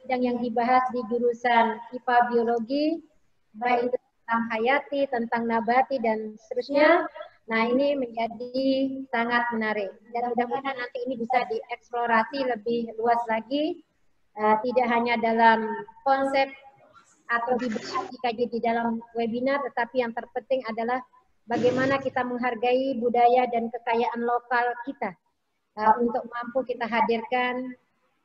bidang yang dibahas di jurusan IPA Biologi, baik itu tentang hayati, tentang nabati, dan seterusnya. Nah, ini menjadi sangat menarik. Dan mudah-mudahan nanti ini bisa dieksplorasi lebih luas lagi, tidak hanya dalam konsep atau dibahas dikaji di dalam webinar, tetapi yang terpenting adalah bagaimana kita menghargai budaya dan kekayaan lokal kita untuk mampu kita hadirkan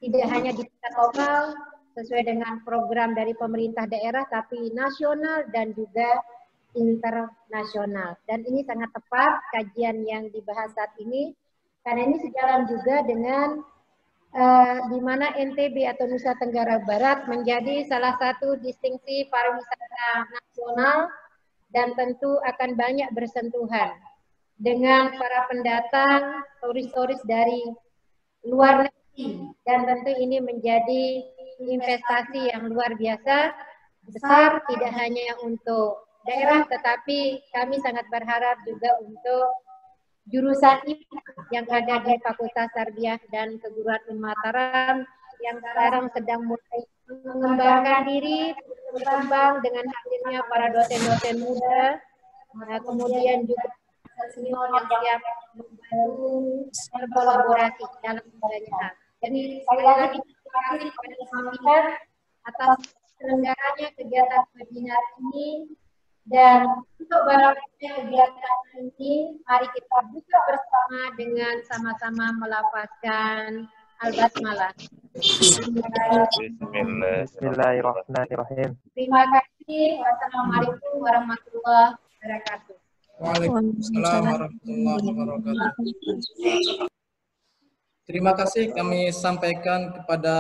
tidak hanya di tingkat lokal sesuai dengan program dari pemerintah daerah, tapi nasional dan juga internasional. Dan ini sangat tepat kajian yang dibahas saat ini, karena ini sejalan juga dengan di mana NTB atau Nusa Tenggara Barat menjadi salah satu distingsi pariwisata nasional dan tentu akan banyak bersentuhan dengan para pendatang, turis-turis dari luar negeri, dan tentu ini menjadi investasi yang luar biasa besar, tidak hanya untuk daerah, tetapi kami sangat berharap juga untuk jurusan IPA yang ada di Fakultas Tarbiyah dan Keguruan Mataram yang sekarang sedang mulai mengembangkan diri, berkembang dengan hadirnya para dosen-dosen muda, kemudian juga senior yang siap membantu berkolaborasi dalam banyak hal. Jadi sekali lagi terima kasih kepada semua atas terselenggaranya kegiatan webinar ini, dan untuk berlangsungnya kegiatan ini, mari kita buka bersama dengan sama-sama melafazkan al-basmalah. Bismillahirrahmanirrahim. Terima kasih. Wassalamualaikum warahmatullahi wabarakatuh. Waalaikumsalam warahmatullahi wabarakatuh. Terima kasih kami sampaikan kepada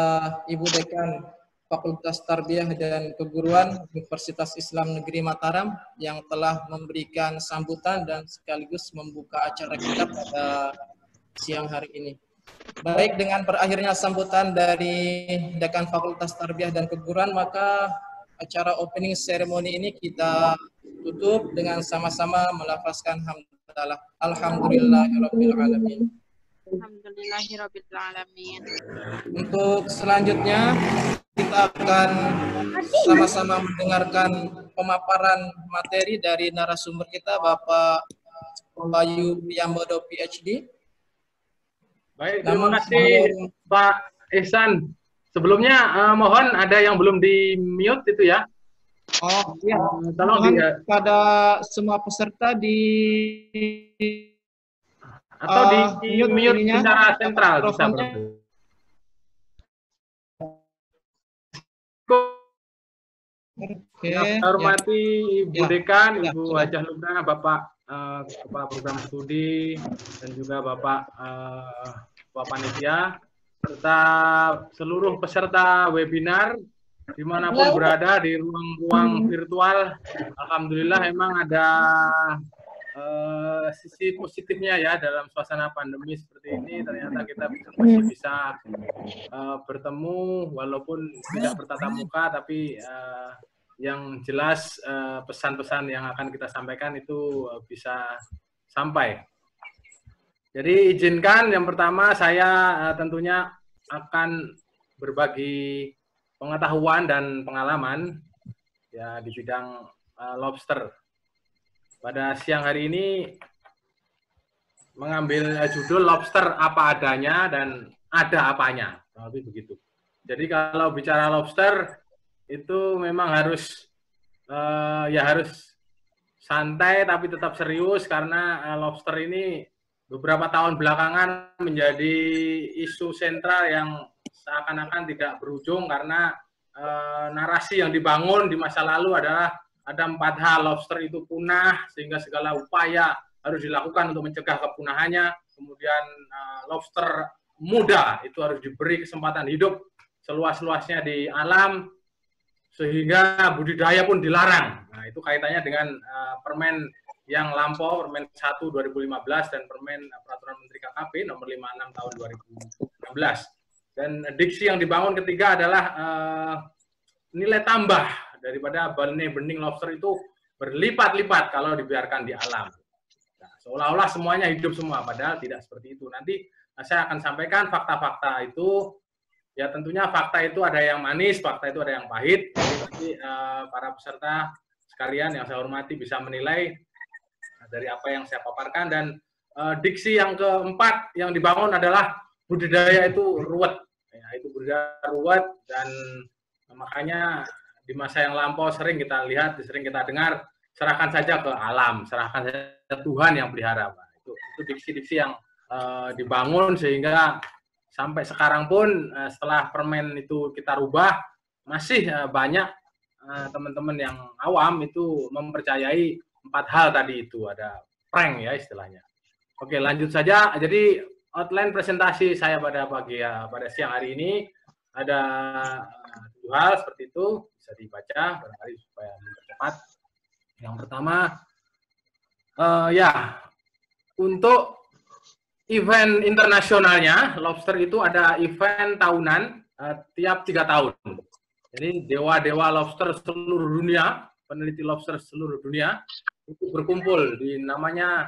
Ibu Dekan Fakultas Tarbiyah dan Keguruan Universitas Islam Negeri Mataram yang telah memberikan sambutan dan sekaligus membuka acara kita pada siang hari ini. Baik, dengan berakhirnya sambutan dari Dekan Fakultas Tarbiyah dan Keguruan, maka acara opening ceremony ini kita tutup dengan sama-sama melafazkan hamdalah. Alhamdulillahirabbil alamin. Alhamdulillahirabbil alamin. Untuk selanjutnya kita akan sama-sama mendengarkan pemaparan materi dari narasumber kita, Bapak Bayu Priyambodo PhD. Baik, terima kasih Pak Ihsan. Sebelumnya mohon ada yang belum di mute itu ya. Oh iya, tolong pada semua peserta di atau di mute secara sentral bisa. Saya hormati Ibu Dekan, Ibu Hajah Lubna, Bapak Kepala Program Studi, dan juga Bapak Panitia, serta seluruh peserta webinar dimanapun berada di ruang-ruang virtual. Alhamdulillah memang ada sisi positifnya ya dalam suasana pandemi seperti ini. Ternyata kita masih bisa bertemu walaupun tidak bertatap muka, tapi yang jelas pesan-pesan yang akan kita sampaikan itu bisa sampai. Jadi izinkan yang pertama saya tentunya akan berbagi pengetahuan dan pengalaman ya di bidang lobster. Pada siang hari ini mengambil judul lobster apa adanya dan ada apanya, tapi begitu. Jadi kalau bicara lobster itu memang harus harus santai tapi tetap serius, karena lobster ini beberapa tahun belakangan menjadi isu sentral yang seakan-akan tidak berujung, karena narasi yang dibangun di masa lalu adalah ada 4 hal lobster itu punah, sehingga segala upaya harus dilakukan untuk mencegah kepunahannya. Kemudian lobster muda itu harus diberi kesempatan hidup seluas-luasnya di alam, sehingga budidaya pun dilarang. Nah, itu kaitannya dengan permen yang lampau, Permen 1 2015 dan Permen Peraturan Menteri KKP nomor 56 tahun 2016. Dan diksi yang dibangun ketiga adalah nilai tambah daripada benih lobster itu berlipat-lipat kalau dibiarkan di alam. Nah, seolah-olah semuanya hidup semua, padahal tidak seperti itu. Nanti saya akan sampaikan fakta-fakta itu Ya tentunya fakta itu ada yang manis, fakta itu ada yang pahit. Jadi nanti para peserta sekalian yang saya hormati bisa menilai dari apa yang saya paparkan. Dan diksi yang keempat yang dibangun adalah budidaya itu ruwet. Ya, itu budidaya ruwet, dan makanya di masa yang lampau sering kita lihat, sering kita dengar, serahkan saja ke alam, serahkan saja Tuhan yang pelihara. Itu diksi-diksi yang dibangun sehingga sampai sekarang pun setelah permen itu kita rubah, masih banyak teman-teman yang awam itu mempercayai 4 hal tadi itu, ada prank ya istilahnya. Oke, lanjut saja. Jadi outline presentasi saya pada siang hari ini ada 7 hal seperti itu, bisa dibaca barangkali supaya mempercepat. Yang pertama, untuk event internasionalnya, lobster itu ada event tahunan tiap 3 tahun. Jadi dewa-dewa lobster seluruh dunia, peneliti lobster seluruh dunia, itu berkumpul di namanya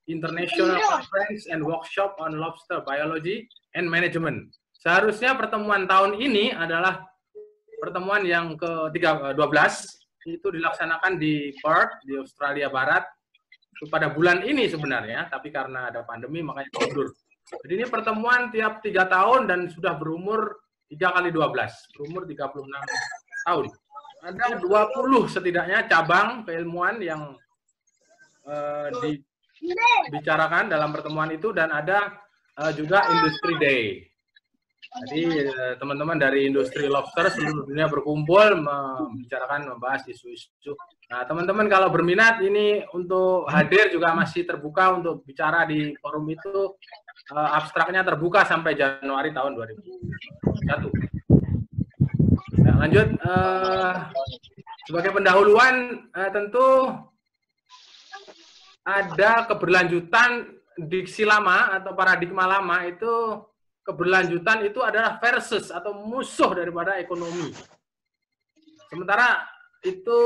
International Conference and Workshop on Lobster Biology and Management. Seharusnya pertemuan tahun ini adalah pertemuan yang ke-12, itu dilaksanakan di Perth, di Australia Barat, pada bulan ini sebenarnya, tapi karena ada pandemi makanya mundur. Jadi ini pertemuan tiap 3 tahun dan sudah berumur 3 kali 12, berumur 36 tahun. Ada 20 setidaknya cabang keilmuan yang dibicarakan dalam pertemuan itu, dan ada juga Industry Day. Jadi teman-teman dari industri lobster seluruh dunia berkumpul membahas isu-isu. Nah, teman-teman kalau berminat ini untuk hadir juga masih terbuka untuk bicara di forum itu. Abstraknya terbuka sampai Januari tahun 2021. Nah, lanjut. Sebagai pendahuluan, tentu ada keberlanjutan diksi lama atau paradigma lama itu. Keberlanjutan itu adalah versus atau musuh daripada ekonomi. Sementara itu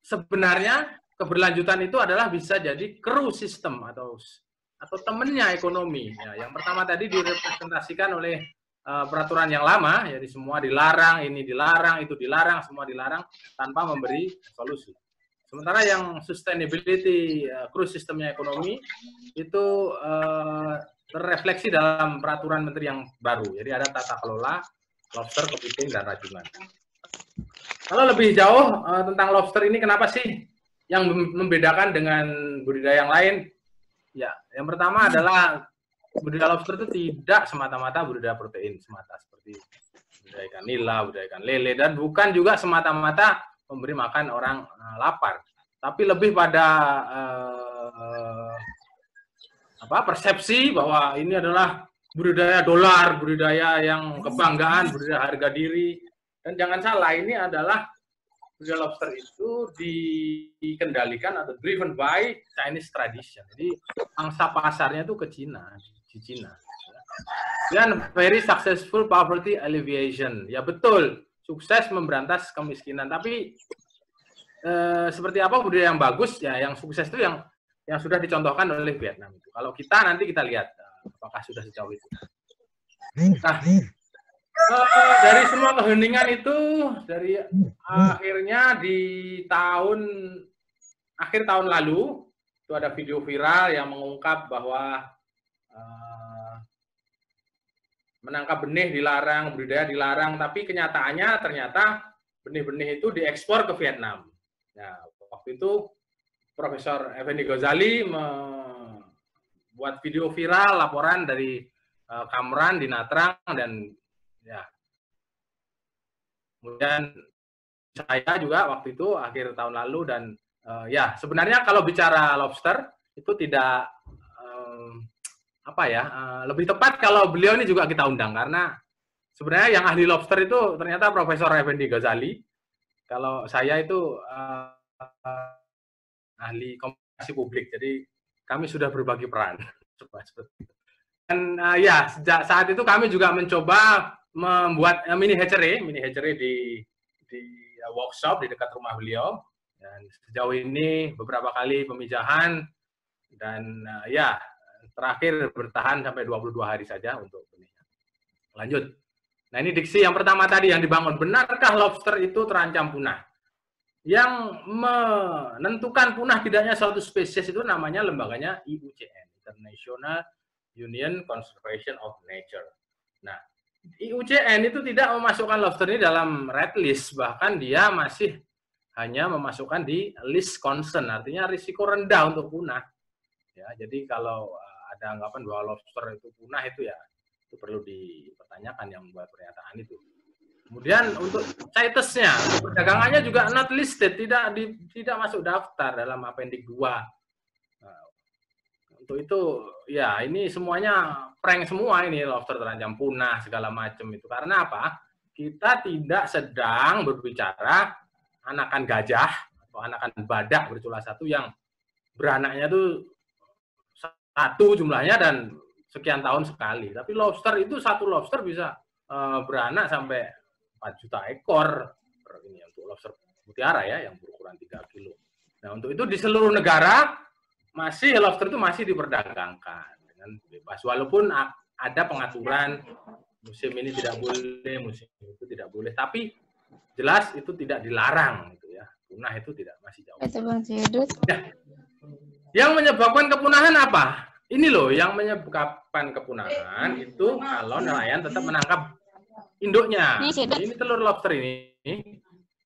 sebenarnya keberlanjutan itu adalah bisa jadi kru sistem atau temennya ekonomi. Ya, yang pertama tadi direpresentasikan oleh peraturan yang lama, jadi semua dilarang, ini dilarang, itu dilarang, semua dilarang tanpa memberi solusi. Sementara yang sustainability kru sistemnya ekonomi itu terrefleksi dalam peraturan menteri yang baru. Jadi ada tata kelola lobster, kepiting, dan rajungan. Kalau lebih jauh tentang lobster ini, kenapa sih yang membedakan dengan budidaya yang lain? Ya, yang pertama adalah budidaya lobster itu tidak semata-mata budidaya protein semata, seperti budidaya ikan nila, budidaya ikan lele, dan bukan juga semata-mata memberi makan orang lapar. Tapi lebih pada persepsi bahwa ini adalah budidaya dolar, budidaya yang kebanggaan, budidaya harga diri. Dan jangan salah, ini adalah budidaya lobster itu dikendalikan atau driven by Chinese tradition. Jadi angsa pasarnya itu ke Cina, di Cina. Dan very successful poverty alleviation. Ya betul, sukses memberantas kemiskinan. Tapi seperti apa budidaya yang bagus? Ya, yang sukses itu yang sudah dicontohkan oleh Vietnam itu. Kalau kita nanti kita lihat apakah sudah sejauh itu. Nah, dari semua keheningan itu, dari akhirnya di akhir tahun lalu itu ada video viral yang mengungkap bahwa menangkap benih dilarang, budidaya dilarang, tapi kenyataannya ternyata benih-benih itu diekspor ke Vietnam. Nah, waktu itu Profesor Effendi Ghazali membuat video viral laporan dari Kamran di Natrang, dan ya kemudian saya juga waktu itu akhir tahun lalu, dan ya sebenarnya kalau bicara lobster itu tidak lebih tepat kalau beliau ini juga kita undang, karena sebenarnya yang ahli lobster itu ternyata Profesor Effendi Ghazali. Kalau saya itu ahli komunikasi publik, jadi kami sudah berbagi peran. Dan ya sejak saat itu kami juga mencoba membuat mini hatchery di workshop di dekat rumah beliau, dan sejauh ini beberapa kali pemijahan, dan terakhir bertahan sampai 22 hari saja untuk benihnya. Lanjut. Nah, ini diksi yang pertama tadi yang dibangun. Benarkah lobster itu terancam punah? Yang menentukan punah tidaknya suatu spesies itu namanya lembaganya IUCN, International Union Conservation of Nature. Nah, IUCN itu tidak memasukkan lobster ini dalam red list, bahkan dia masih hanya memasukkan di list concern, artinya risiko rendah untuk punah. Ya, jadi kalau ada anggapan bahwa lobster itu punah itu ya itu perlu dipertanyakan yang membuat pernyataan itu. Kemudian untuk CITES-nya, perdagangannya juga not listed, tidak masuk daftar dalam Appendix 2. Untuk itu, ya ini semuanya prank semua ini, lobster terancam punah, segala macam itu. Karena apa? Kita tidak sedang berbicara anakan gajah atau anakan badak bercula satu yang beranaknya itu satu jumlahnya dan sekian tahun sekali. Tapi lobster itu, satu lobster bisa beranak sampai 4 juta ekor. Ini untuk lobster mutiara ya, yang berukuran 3 kilo. Nah, untuk itu di seluruh negara, lobster itu masih diperdagangkan dengan bebas. Walaupun ada pengaturan musim ini tidak boleh, musim itu tidak boleh, tapi jelas itu tidak dilarang gitu ya. Punah itu masih jauh. Itu Bang Ciudut. Ya. Yang menyebabkan kepunahan apa? Ini loh yang menyebabkan kepunahan itu kalau nelayan tetap menangkap induknya. Ini telur lobster ini.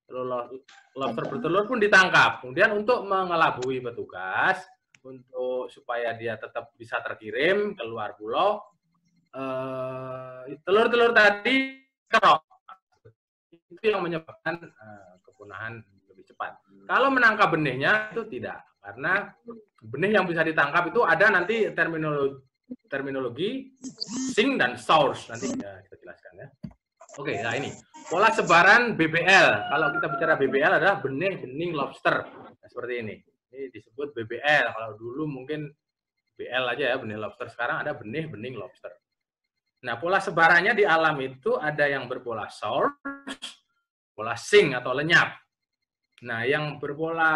Telur lobster bertelur pun ditangkap. Kemudian untuk mengelabui petugas, untuk supaya dia tetap bisa terkirim keluar pulau, telur-telur tadi kerok. Itu yang menyebabkan kepunahan lebih cepat. Kalau menangkap benihnya itu tidak, karena benih yang bisa ditangkap itu ada nanti terminologi sink dan source, nanti kita jelaskan ya. Oke, nah ini pola sebaran BBL. Kalau kita bicara BBL adalah benih-bening lobster, nah, seperti ini. Ini disebut BBL. Kalau dulu mungkin BL aja ya, benih lobster. Sekarang ada benih-bening lobster. Nah, pola sebarannya di alam itu ada yang berpola source, pola sink atau lenyap. Nah, yang berpola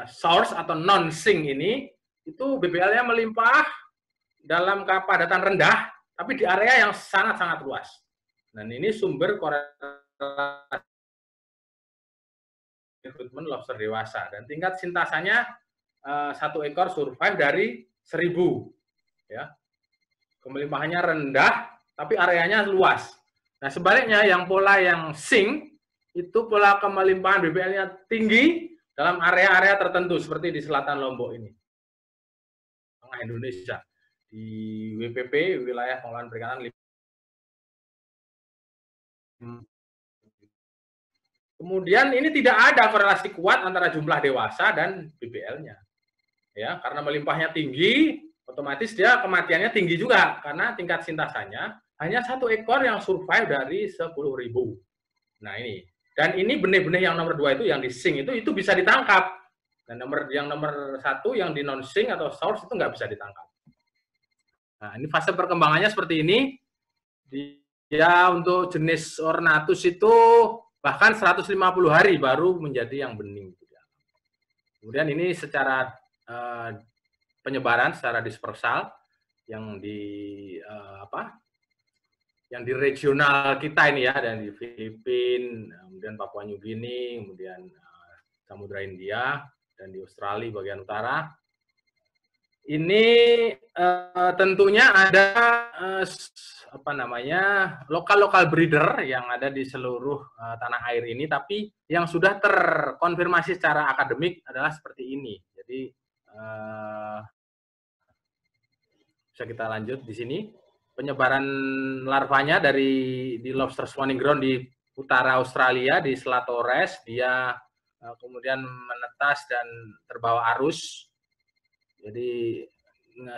source atau non-sink ini, itu BBL-nya melimpah dalam kepadatan rendah, tapi di area yang sangat-sangat luas. Dan ini sumber korelasi rekrutmen lobster dewasa. Dan tingkat sintasanya 1 ekor survive dari 1000. Ya. Kemelimpahannya rendah, tapi areanya luas. Nah, sebaliknya yang pola yang sink, itu pola kemelimpahan BBL-nya tinggi dalam area-area tertentu, seperti di selatan Lombok ini. Tengah Indonesia. Di WPP, wilayah pengelolaan perikanan. Kemudian ini tidak ada korelasi kuat antara jumlah dewasa dan BBL-nya. Ya, karena melimpahnya tinggi, otomatis dia kematiannya tinggi juga, karena tingkat sintasanya hanya 1 ekor yang survive dari 10.000. Nah ini. Dan ini benih-benih yang nomor 2 itu, yang di sink itu bisa ditangkap. Dan yang nomor 1 yang di non-sink atau source itu nggak bisa ditangkap. Nah, ini fase perkembangannya seperti ini. Ya, untuk jenis ornatus itu bahkan 150 hari baru menjadi yang bening. Kemudian ini secara penyebaran secara dispersal yang di yang di regional kita ini ya, dan di Filipina, kemudian Papua New Guinea, kemudian Samudra India, dan di Australia bagian utara. Ini tentunya ada lokal breeder yang ada di seluruh tanah air ini, tapi yang sudah terkonfirmasi secara akademik adalah seperti ini. Jadi bisa kita lanjut di sini. Penyebaran larvanya di lobster spawning ground di utara Australia, di Selat Torres, dia kemudian menetas dan terbawa arus. Jadi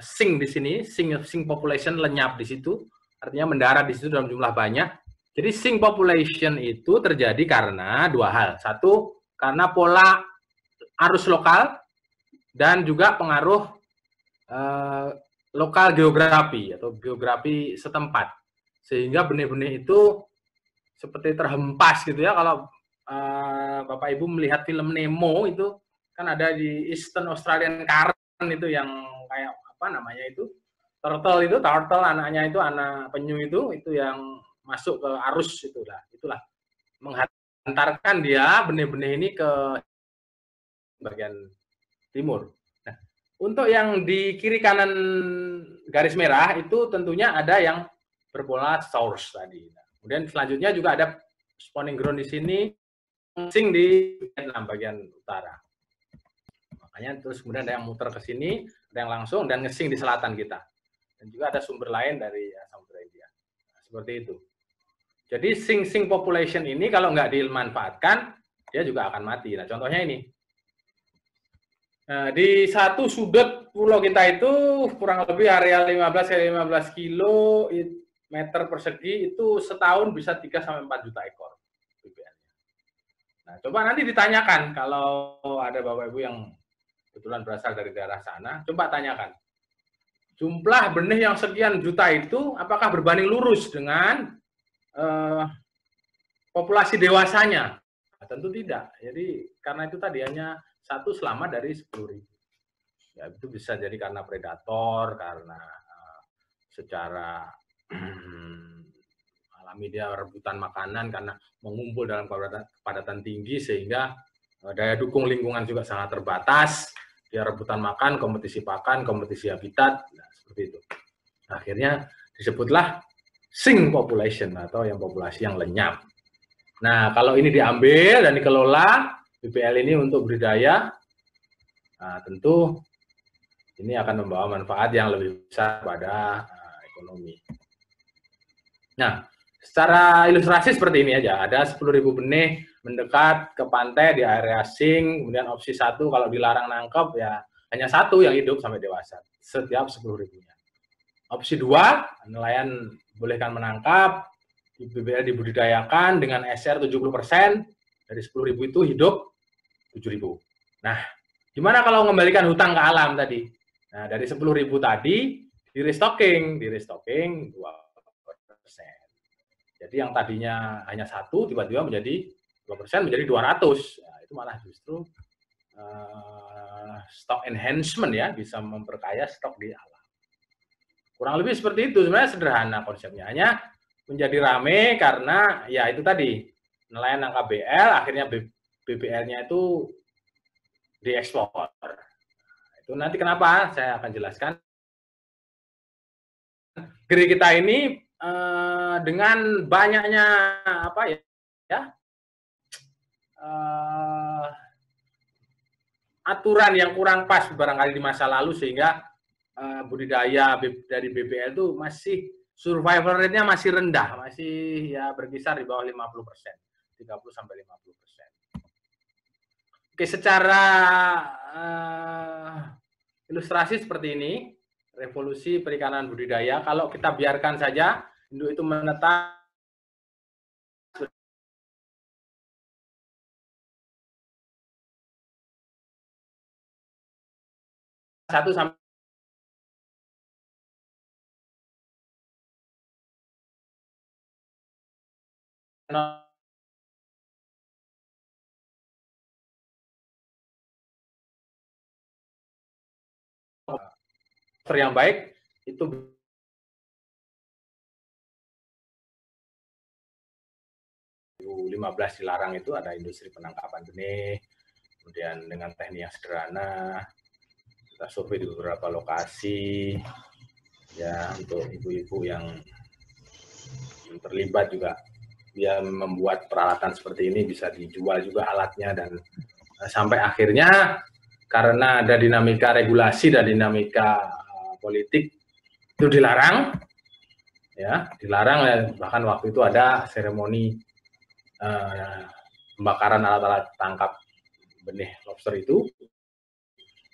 sink di sini, sink population lenyap di situ, artinya mendarat di situ dalam jumlah banyak. Jadi sink population itu terjadi karena 2 hal. 1, karena pola arus lokal, dan juga pengaruh lokal geografi atau geografi setempat, sehingga benih-benih itu seperti terhempas gitu ya. Kalau Bapak Ibu melihat film Nemo itu kan ada di Eastern Australian Current itu yang kayak apa namanya itu turtle anaknya itu anak penyu itu yang masuk ke arus itulah menghantarkan dia benih-benih ini ke bagian timur. Nah, untuk yang di kiri kanan garis merah itu tentunya ada yang berpola source tadi. Nah, kemudian selanjutnya juga ada spawning ground di sini, ngesing di Vietnam bagian utara. Makanya terus kemudian ada yang muter ke sini, ada yang langsung dan ngesing di selatan kita. Dan juga ada sumber lain dari Samudra India. Nah, seperti itu. Jadi sing population ini kalau nggak dimanfaatkan, dia juga akan mati. Nah, contohnya ini. Nah, di satu sudut pulau kita itu kurang lebih area 15 kilo meter persegi itu setahun bisa 3 sampai 4 juta ekor BBL-nya. Nah, coba nanti ditanyakan kalau ada Bapak Ibu yang kebetulan berasal dari daerah sana, coba tanyakan. Jumlah benih yang sekian juta itu apakah berbanding lurus dengan populasi dewasanya? Nah, tentu tidak. Jadi karena itu tadi hanya satu selamat dari 10.000. Ya, itu bisa jadi karena predator, karena secara alami dia rebutan makanan, karena mengumpul dalam kepadatan tinggi sehingga daya dukung lingkungan juga sangat terbatas. Dia rebutan makan, kompetisi pakan, kompetisi habitat, nah, seperti itu. Akhirnya disebutlah sing population atau yang populasi yang lenyap. Nah, kalau ini diambil dan dikelola BBL ini untuk budidaya, nah, tentu ini akan membawa manfaat yang lebih besar pada ekonomi. Nah, secara ilustrasi seperti ini aja, ada 10.000 benih mendekat ke pantai di area sing, kemudian opsi 1 kalau dilarang nangkep ya hanya 1 yang hidup sampai dewasa, setiap 10.000-nya. Opsi 2, nelayan bolehkan menangkap, BBL dibudidayakan dengan SR 70%, dari 10.000 itu hidup 7.000. Nah, gimana kalau mengembalikan hutang ke alam tadi? Nah, dari 10.000 tadi, di restocking 2%. Jadi yang tadinya hanya 1, tiba-tiba menjadi 2%, menjadi 200. Nah, itu malah justru stock enhancement ya, bisa memperkaya stok di alam. Kurang lebih seperti itu, sebenarnya sederhana konsepnya. Hanya menjadi rame karena ya itu tadi, nelayan nangkap BL, akhirnya BBL-nya itu diekspor. Itu nanti kenapa saya akan jelaskan. Negeri kita ini dengan banyaknya apa ya aturan yang kurang pas barangkali di masa lalu sehingga budidaya dari BBL itu masih survival rate-nya masih rendah, masih ya berkisar di bawah 50%, 30 sampai 50%. Oke, secara ilustrasi seperti ini, revolusi perikanan budidaya, kalau kita biarkan saja induk itu menetas satu sampai yang baik itu 2015 dilarang itu ada industri penangkapan benih, kemudian dengan teknik yang sederhana kita survei di beberapa lokasi ya untuk ibu-ibu yang terlibat juga dia membuat peralatan seperti ini bisa dijual juga alatnya dan sampai akhirnya karena ada dinamika regulasi dan dinamika politik itu dilarang ya, dilarang bahkan waktu itu ada seremoni pembakaran alat-alat tangkap benih lobster itu,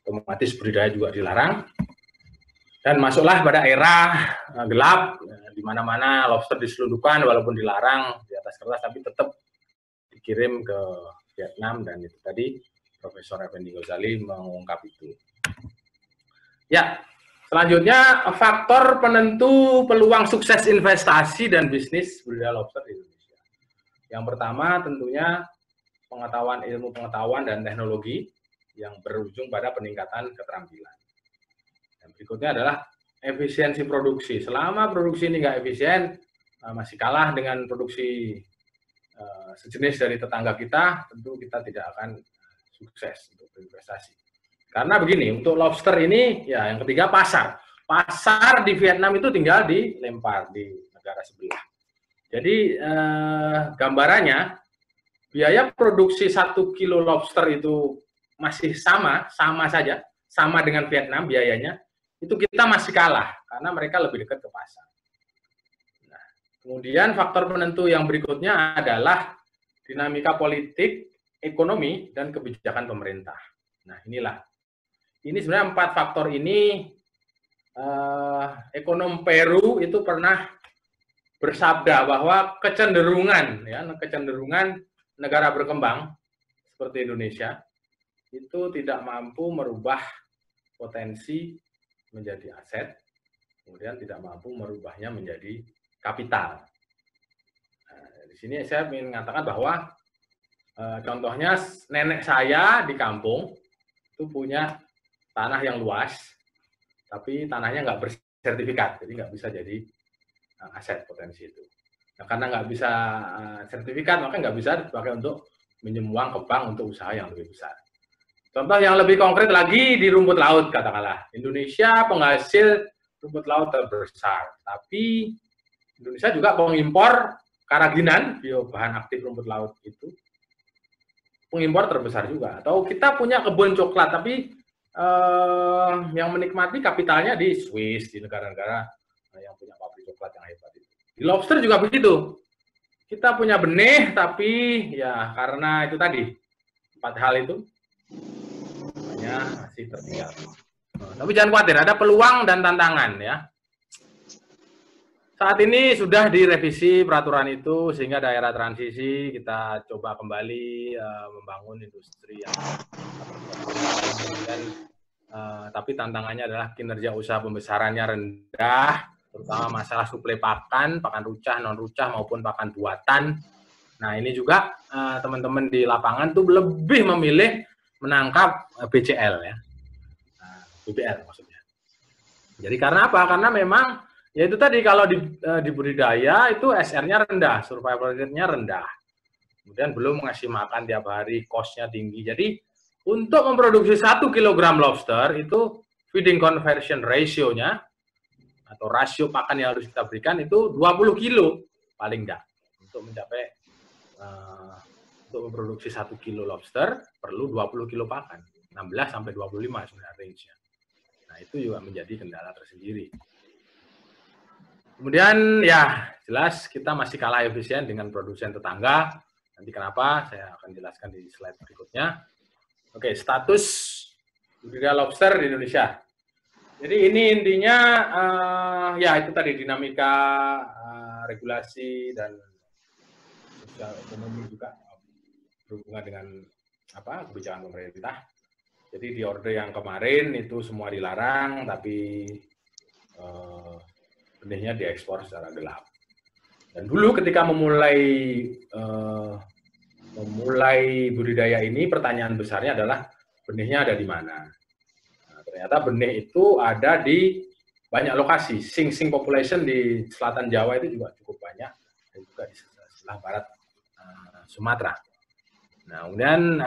otomatis budidaya juga dilarang dan masuklah pada era gelap di mana-mana lobster diselundupkan walaupun dilarang di atas kertas tapi tetap dikirim ke Vietnam dan itu tadi Profesor Effendi Ghazali mengungkap itu. Ya, selanjutnya faktor penentu peluang sukses investasi dan bisnis budidaya lobster di Indonesia. Yang pertama tentunya pengetahuan, ilmu pengetahuan dan teknologi yang berujung pada peningkatan keterampilan. Dan berikutnya adalah efisiensi produksi. Selama produksi ini nggak efisien, masih kalah dengan produksi sejenis dari tetangga kita, tentu kita tidak akan sukses untuk berinvestasi. Karena begini, untuk lobster ini, ya yang ketiga pasar. Pasar di Vietnam itu tinggal dilempar di negara sebelah. Jadi gambarannya, biaya produksi 1 kilo lobster itu masih sama saja, sama dengan Vietnam biayanya, itu kita masih kalah, karena mereka lebih dekat ke pasar. Kemudian faktor penentu yang berikutnya adalah dinamika politik, ekonomi, dan kebijakan pemerintah. Nah, inilah. Ini sebenarnya 4 faktor ini, ekonom Peru itu pernah bersabda bahwa kecenderungan negara berkembang seperti Indonesia itu tidak mampu merubah potensi menjadi aset, kemudian tidak mampu merubahnya menjadi kapital. Nah, di sini saya ingin mengatakan bahwa contohnya nenek saya di kampung itu punya tanah yang luas, tapi tanahnya nggak bersertifikat, jadi nggak bisa jadi aset potensi itu. Nah, karena nggak bisa sertifikat, maka nggak bisa dipakai untuk minjem uang ke bank untuk usaha yang lebih besar. Contoh yang lebih konkret lagi di rumput laut, katakanlah. Indonesia penghasil rumput laut terbesar, tapi Indonesia juga mengimpor karaginan, bahan aktif rumput laut itu, pengimpor terbesar juga. Atau kita punya kebun coklat, tapi yang menikmati kapitalnya di Swiss, di negara-negara yang punya pabrik coklat yang hebat itu. Di lobster juga begitu. Kita punya benih, tapi ya karena itu tadi, 4 hal itu, masih tertinggal. Tapi jangan khawatir, ada peluang dan tantangan ya. Saat ini sudah direvisi peraturan itu sehingga daerah transisi kita coba kembali membangun industri yang tapi tantangannya adalah kinerja usaha pembesarannya rendah, terutama masalah suplai pakan rucah, non rucah maupun pakan buatan. Nah, ini juga teman-teman di lapangan tuh lebih memilih menangkap BCL ya. BBL maksudnya. Jadi karena apa? Karena memang ya itu tadi, kalau di budidaya itu SR-nya rendah, survival rate-nya rendah. Kemudian belum ngasih makan tiap hari, cost-nya tinggi. Jadi untuk memproduksi 1 kg lobster itu feeding conversion ratio-nya atau rasio pakan yang harus kita berikan itu 20 kilo paling enggak. Untuk mencapai untuk memproduksi 1 kilo lobster perlu 20 kilo pakan. 16 sampai 25 sebenarnya range-nya. Nah, itu juga menjadi kendala tersendiri. Kemudian ya jelas kita masih kalah efisien dengan produsen tetangga. Nanti kenapa saya akan jelaskan di slide berikutnya. Oke, status budidaya lobster di Indonesia. Jadi ini intinya ya itu tadi dinamika regulasi dan sosial ekonomi juga berhubungan dengan kebijakan pemerintah. Jadi di orde yang kemarin itu semua dilarang, tapi benihnya diekspor secara gelap. Dan dulu ketika memulai budidaya ini, pertanyaan besarnya adalah benihnya ada di mana. Nah, ternyata benih itu ada di banyak lokasi. Sing population di selatan Jawa itu juga cukup banyak, dan juga di sebelah barat Sumatera. Nah, kemudian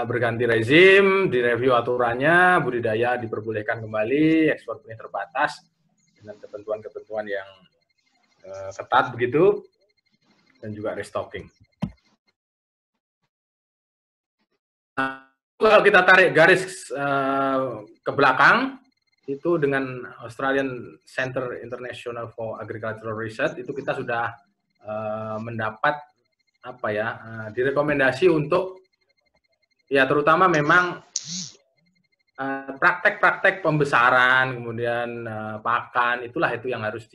berganti rezim, direview aturannya, budidaya diperbolehkan kembali, ekspor benih terbatas dengan ketentuan-ketentuan yang ketat begitu, dan juga restocking. Nah, kalau kita tarik garis ke belakang, itu dengan Australian Center International for Agricultural Research, itu kita sudah mendapat direkomendasi untuk ya terutama memang praktek-praktek pembesaran, kemudian pakan, itu yang harus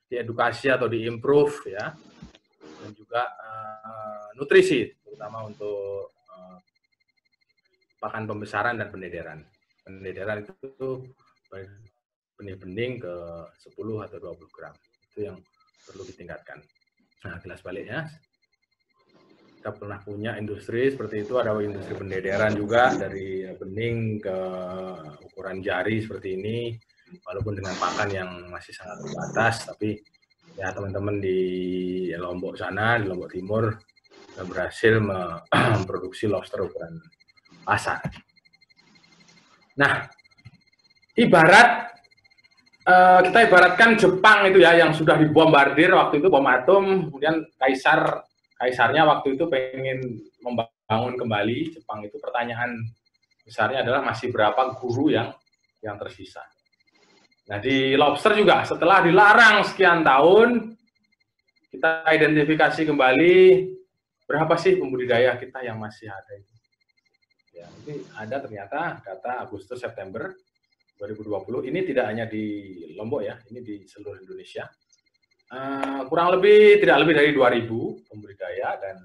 diedukasi atau diimprove ya, dan juga nutrisi terutama untuk pakan pembesaran dan pendedaran. Pendedaran itu benih-benih ke 10 atau 20 gram, itu yang perlu ditingkatkan. Nah, kelas baliknya. Kita pernah punya industri seperti itu, ada industri pendedaran juga dari bening ke ukuran jari seperti ini, walaupun dengan pakan yang masih sangat terbatas, tapi ya teman-teman di Lombok sana, di Lombok Timur berhasil memproduksi lobster ukuran pasar. Nah, kita ibaratkan Jepang itu ya, yang sudah dibombardir waktu itu bom atom, kemudian kaisarnya waktu itu pengen membangun kembali Jepang itu, pertanyaan besarnya adalah masih berapa guru yang tersisa. Nah, di lobster juga setelah dilarang sekian tahun, kita identifikasi kembali berapa sih pembudidaya kita yang masih ada itu. Ya, ini ada ternyata data Agustus September 2020. Ini tidak hanya di Lombok ya, ini di seluruh Indonesia. Kurang lebih tidak lebih dari 2.000 pembudidaya, dan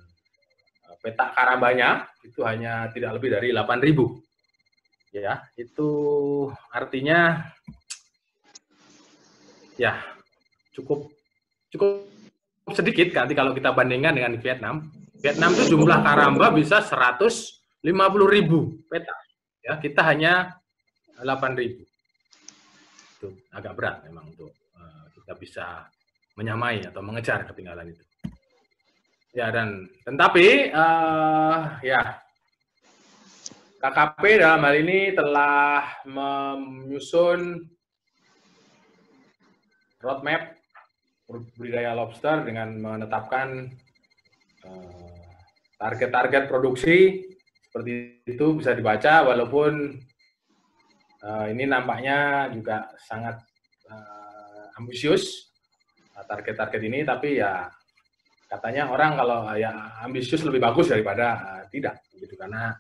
petak karambanya itu hanya tidak lebih dari 8.000. Ya, itu artinya ya cukup sedikit nanti kalau kita bandingkan dengan Vietnam. Vietnam itu jumlah karamba bisa 150.000 petak. Ya, kita hanya 8.000. Itu agak berat memang untuk kita bisa menyamai atau mengejar ketinggalan itu. Ya, dan tetapi ya KKP dalam hal ini telah menyusun roadmap budidaya lobster dengan menetapkan target-target produksi seperti itu, bisa dibaca, walaupun ini nampaknya juga sangat ambisius target-target ini, tapi ya katanya orang kalau ya ambisius lebih bagus daripada tidak, gitu, karena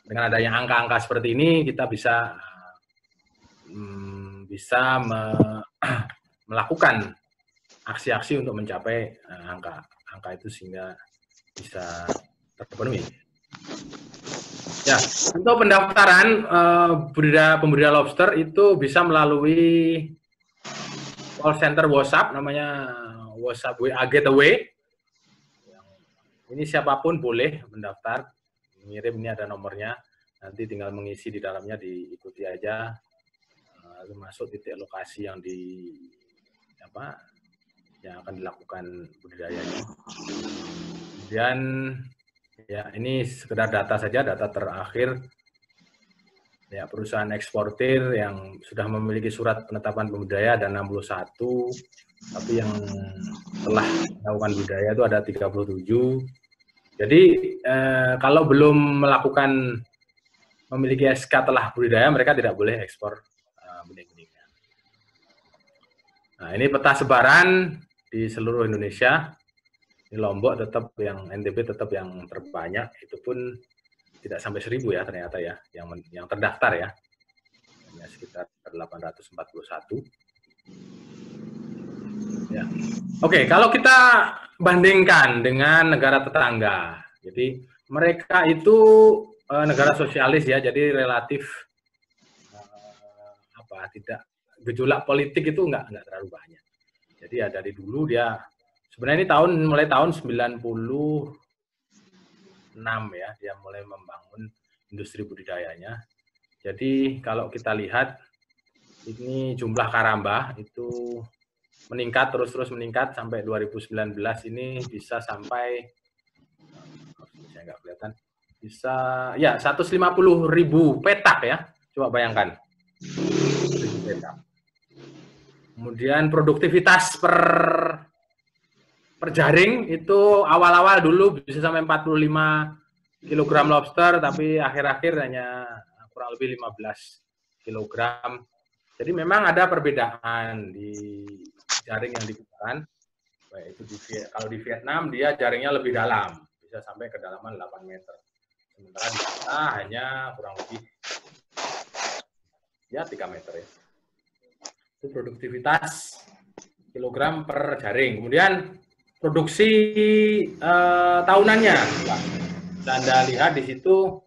dengan adanya angka-angka seperti ini kita bisa melakukan aksi-aksi untuk mencapai angka itu sehingga bisa terpenuhi. Ya, untuk pendaftaran pembudidaya lobster itu bisa melalui call center WhatsApp, namanya WhatsApp WA Gateway. Ini siapapun boleh mendaftar, mengirim, ini ada nomornya, nanti tinggal mengisi di dalamnya, diikuti aja, lalu masuk titik lokasi yang yang akan dilakukan budidayanya. Kemudian ya ini sekedar data saja, data terakhir ya, perusahaan eksportir yang sudah memiliki surat penetapan pembudidaya ada 61, tapi yang telah melakukan budidaya itu ada 37. Jadi kalau belum memiliki SK telah budidaya, mereka tidak boleh ekspor benih-benihnya. Nah, ini peta sebaran di seluruh Indonesia. Ini Lombok tetap yang, NTB tetap yang terbanyak, itu pun tidak sampai 1.000 ya ternyata ya, yang terdaftar ya, hanya sekitar 841. Ya. Oke, kalau kita bandingkan dengan negara tetangga, jadi mereka itu negara sosialis ya, jadi relatif tidak, gejolak politik itu nggak terlalu banyak. Jadi ya dari dulu dia sebenarnya ini mulai tahun 96 ya, dia mulai membangun industri budidayanya. Jadi kalau kita lihat ini jumlah karamba itu meningkat, terus meningkat sampai 2019 ini bisa sampai, saya nggak kelihatan, bisa ya 150.000 petak ya, coba bayangkan, 1.000 petak. Kemudian produktivitas per jaring itu awal-awal dulu bisa sampai 45 kg lobster, tapi akhir-akhir hanya kurang lebih 15 kg. Jadi memang ada perbedaan di jaring yang digunakan. Baik itu kalau di Vietnam dia jaringnya lebih dalam, bisa sampai kedalaman 8 meter. Sementara di kita hanya kurang lebih ya 3 meter ya. Itu produktivitas kilogram per jaring. Kemudian produksi tahunannya, bisa Anda lihat di situ,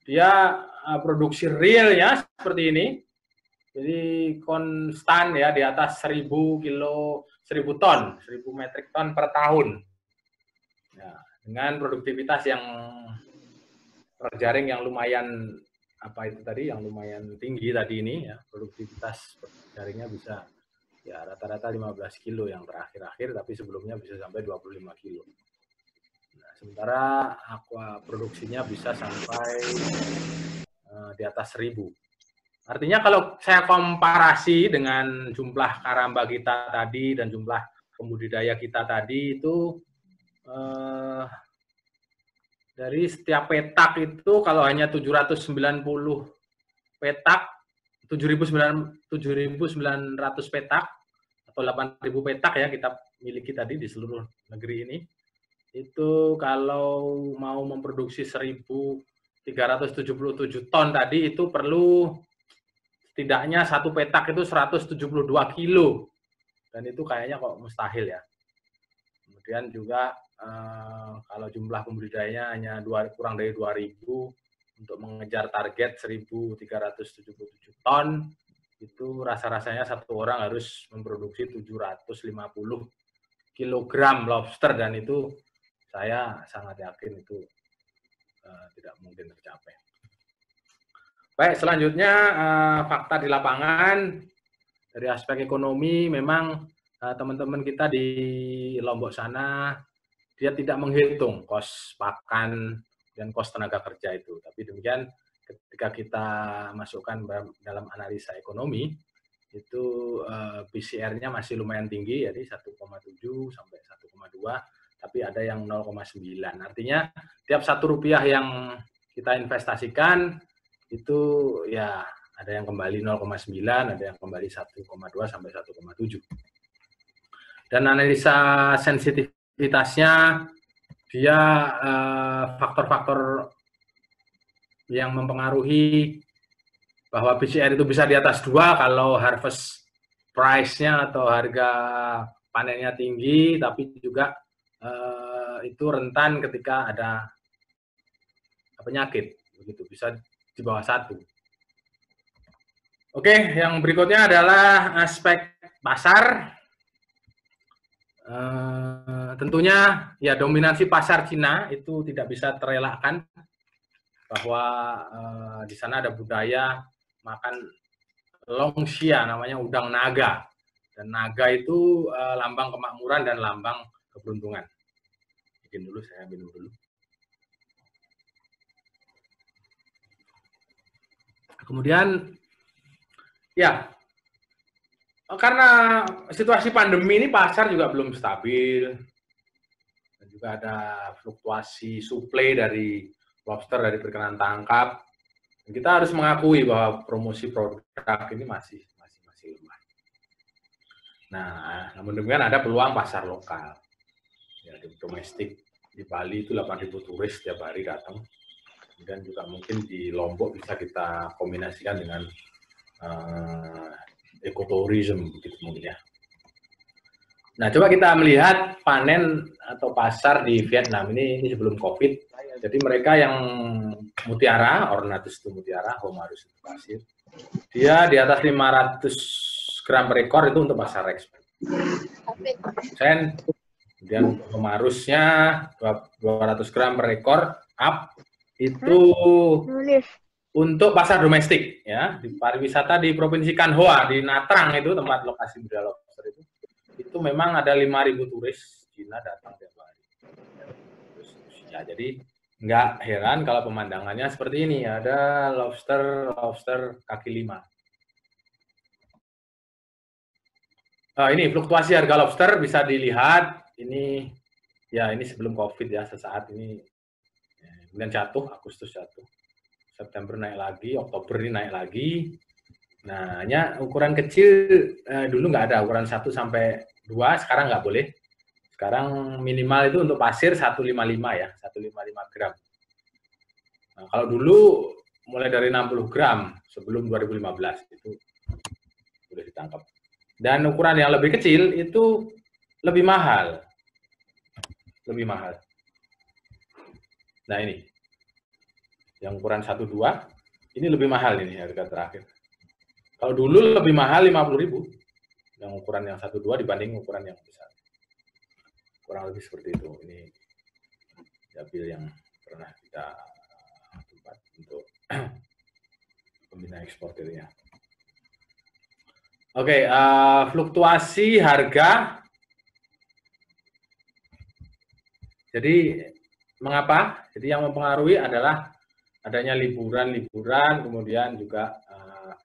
dia produksi realnya seperti ini. Jadi konstan ya, di atas 1.000 ton, 1.000 metrik ton per tahun. Ya, dengan produktivitas yang per jaring yang lumayan lumayan tinggi tadi ini ya, produktivitas per jaringnya bisa Ya, rata-rata 15 kilo yang terakhir-akhir, tapi sebelumnya bisa sampai 25 kilo. Nah, sementara aqua produksinya bisa sampai di atas 1000. Artinya kalau saya komparasi dengan jumlah karamba kita tadi dan jumlah pembudidaya kita tadi itu dari setiap petak itu kalau hanya 790 petak, 7.900 petak atau 8.000 petak ya kita miliki tadi di seluruh negeri ini. Itu kalau mau memproduksi 1.377 ton tadi itu perlu setidaknya satu petak itu 172 kilo. Dan itu kayaknya kok mustahil ya. Kemudian juga kalau jumlah pembudidayanya hanya kurang dari 2.000 untuk mengejar target 1.377 ton, itu rasa-rasanya satu orang harus memproduksi 750 kilogram lobster, dan itu saya sangat yakin itu tidak mungkin tercapai. Baik, selanjutnya fakta di lapangan. Dari aspek ekonomi memang teman-teman kita di Lombok sana dia tidak menghitung kos pakan dan kos tenaga kerja itu. Tapi demikian ketika kita masukkan dalam analisa ekonomi itu PCR-nya masih lumayan tinggi, jadi 1,7 sampai 1,2, tapi ada yang 0,9. Artinya tiap Rp1 yang kita investasikan itu ya ada yang kembali 0,9, ada yang kembali 1,2 sampai 1,7. Dan analisa sensitivitasnya dia faktor-faktor yang mempengaruhi bahwa PCR itu bisa di atas 2 kalau harvest price-nya atau harga panennya tinggi, tapi juga itu rentan ketika ada penyakit, begitu bisa di bawah 1. Oke, yang berikutnya adalah aspek pasar. Tentunya ya dominasi pasar Cina itu tidak bisa terelakkan, bahwa di sana ada budaya makan longxia, namanya udang naga, dan naga itu lambang kemakmuran dan lambang keberuntungan. Bikin dulu, saya minum dulu. Kemudian ya, karena situasi pandemi ini pasar juga belum stabil, dan juga ada fluktuasi suplai dari lobster dari perkenan tangkap. Dan kita harus mengakui bahwa promosi produk ini masih lemah. Nah, namun demikian ada peluang pasar lokal. Ya, di domestik di Bali itu 8.000 turis setiap hari datang. Kemudian juga mungkin di Lombok bisa kita kombinasikan dengan ekoturism begitu mungkin ya. Nah, coba kita melihat panen atau pasar di Vietnam ini sebelum COVID. Jadi mereka yang mutiara, Ornatus itu mutiara, Homarus itu pasir, dia di atas 500 gram per ekor itu untuk pasar ekspor. Kemudian Homarusnya 200 gram per ekor up itu untuk pasar domestik ya, di pariwisata di Provinsi Can Hoa di Nha Trang itu tempat lokasi budidaya lobster itu memang ada 5.000 turis Cina datang tiap hari. Ya, jadi nggak heran kalau pemandangannya seperti ini, ada lobster kaki 5. Ini fluktuasi harga lobster bisa dilihat, ini ya ini sebelum COVID ya, sesaat ini kemudian jatuh, Agustus jatuh, September naik lagi, Oktober ini naik lagi. Nah, hanya ukuran kecil dulu nggak ada, ukuran 1 sampai 2, sekarang nggak boleh. Sekarang minimal itu untuk pasir 155 ya, 155 gram. Nah, kalau dulu mulai dari 60 gram sebelum 2015 itu boleh ditangkap. Dan ukuran yang lebih kecil itu lebih mahal. Lebih mahal. Nah ini, yang ukuran 1-2, ini lebih mahal ini harga terakhir. Kalau dulu lebih mahal 50.000, yang ukuran yang 1-2 dibanding ukuran yang besar. Kurang lebih seperti itu. Ini dapil yang pernah kita tempat untuk pembina eksportirnya. Oke, fluktuasi harga. Jadi mengapa? Jadi yang mempengaruhi adalah adanya liburan-liburan, kemudian juga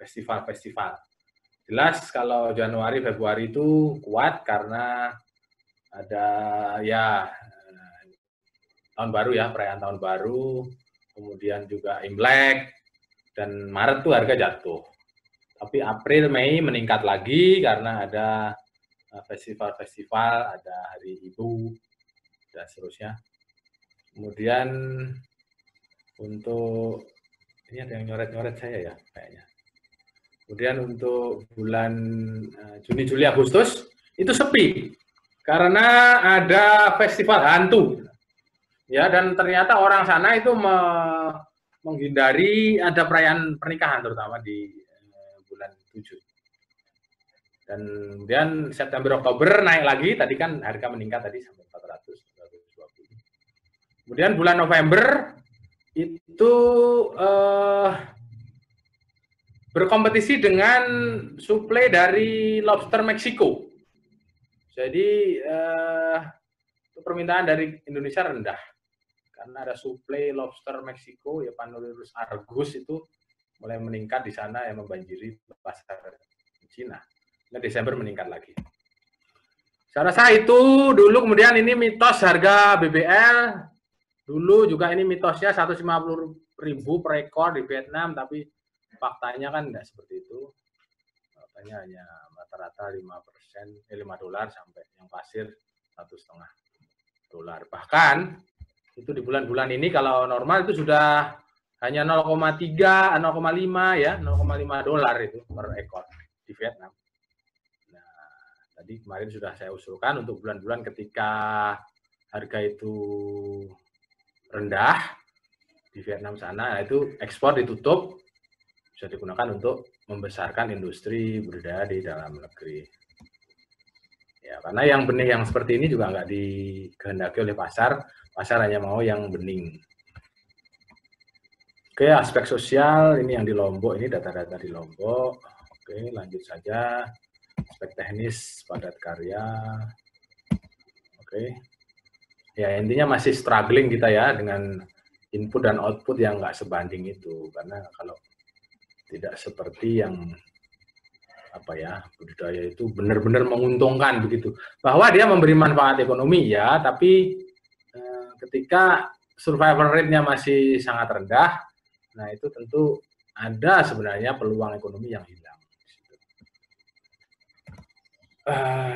festival-festival. Jelas kalau Januari, Februari itu kuat karena ada ya tahun baru ya, perayaan tahun baru, kemudian juga Imlek, dan Maret tuh harga jatuh. Tapi April, Mei meningkat lagi karena ada festival-festival, ada Hari Ibu, dan seterusnya. Kemudian untuk, ini ada yang nyoret-nyoret saya ya kayaknya. Kemudian untuk bulan Juni, Juli, Agustus itu sepi karena ada festival hantu. Ya, dan ternyata orang sana itu menghindari ada perayaan pernikahan terutama di bulan 7. Dan kemudian September, Oktober naik lagi, tadi kan harga meningkat tadi sampai 400, 420. Kemudian bulan November itu berkompetisi dengan suplai dari lobster Meksiko. Jadi permintaan dari Indonesia rendah. Karena ada suplai lobster Meksiko, ya Panurus argus itu mulai meningkat di sana yang membanjiri pasar Cina. Nah, Desember meningkat lagi. Saya rasa itu dulu, kemudian ini mitos harga BBL. Dulu juga ini mitosnya 150.000 per ekor di Vietnam, tapi faktanya kan enggak seperti itu. Faktanya hanya rata-rata 5%, $5 sampai yang pasir $1,5. Bahkan itu di bulan-bulan ini kalau normal itu sudah hanya 0,3, 0,5 ya, $0,5 itu per ekor di Vietnam. Nah, tadi kemarin sudah saya usulkan untuk bulan-bulan ketika harga itu rendah di Vietnam sana, itu ekspor ditutup, bisa digunakan untuk membesarkan industri budidaya di dalam negeri. Ya, karena yang benih yang seperti ini juga nggak dikehendaki oleh pasar. Pasar hanya mau yang bening. Oke, aspek sosial ini yang di Lombok, ini data-data di Lombok. Oke, lanjut saja. Aspek teknis, padat karya. Oke. Ya, intinya masih struggling kita ya dengan input dan output yang nggak sebanding itu. Karena kalau tidak seperti yang apa ya, budidaya itu benar-benar menguntungkan begitu. Bahwa dia memberi manfaat ekonomi ya, tapi ketika survival rate-nya masih sangat rendah, nah itu tentu ada sebenarnya peluang ekonomi yang hilang.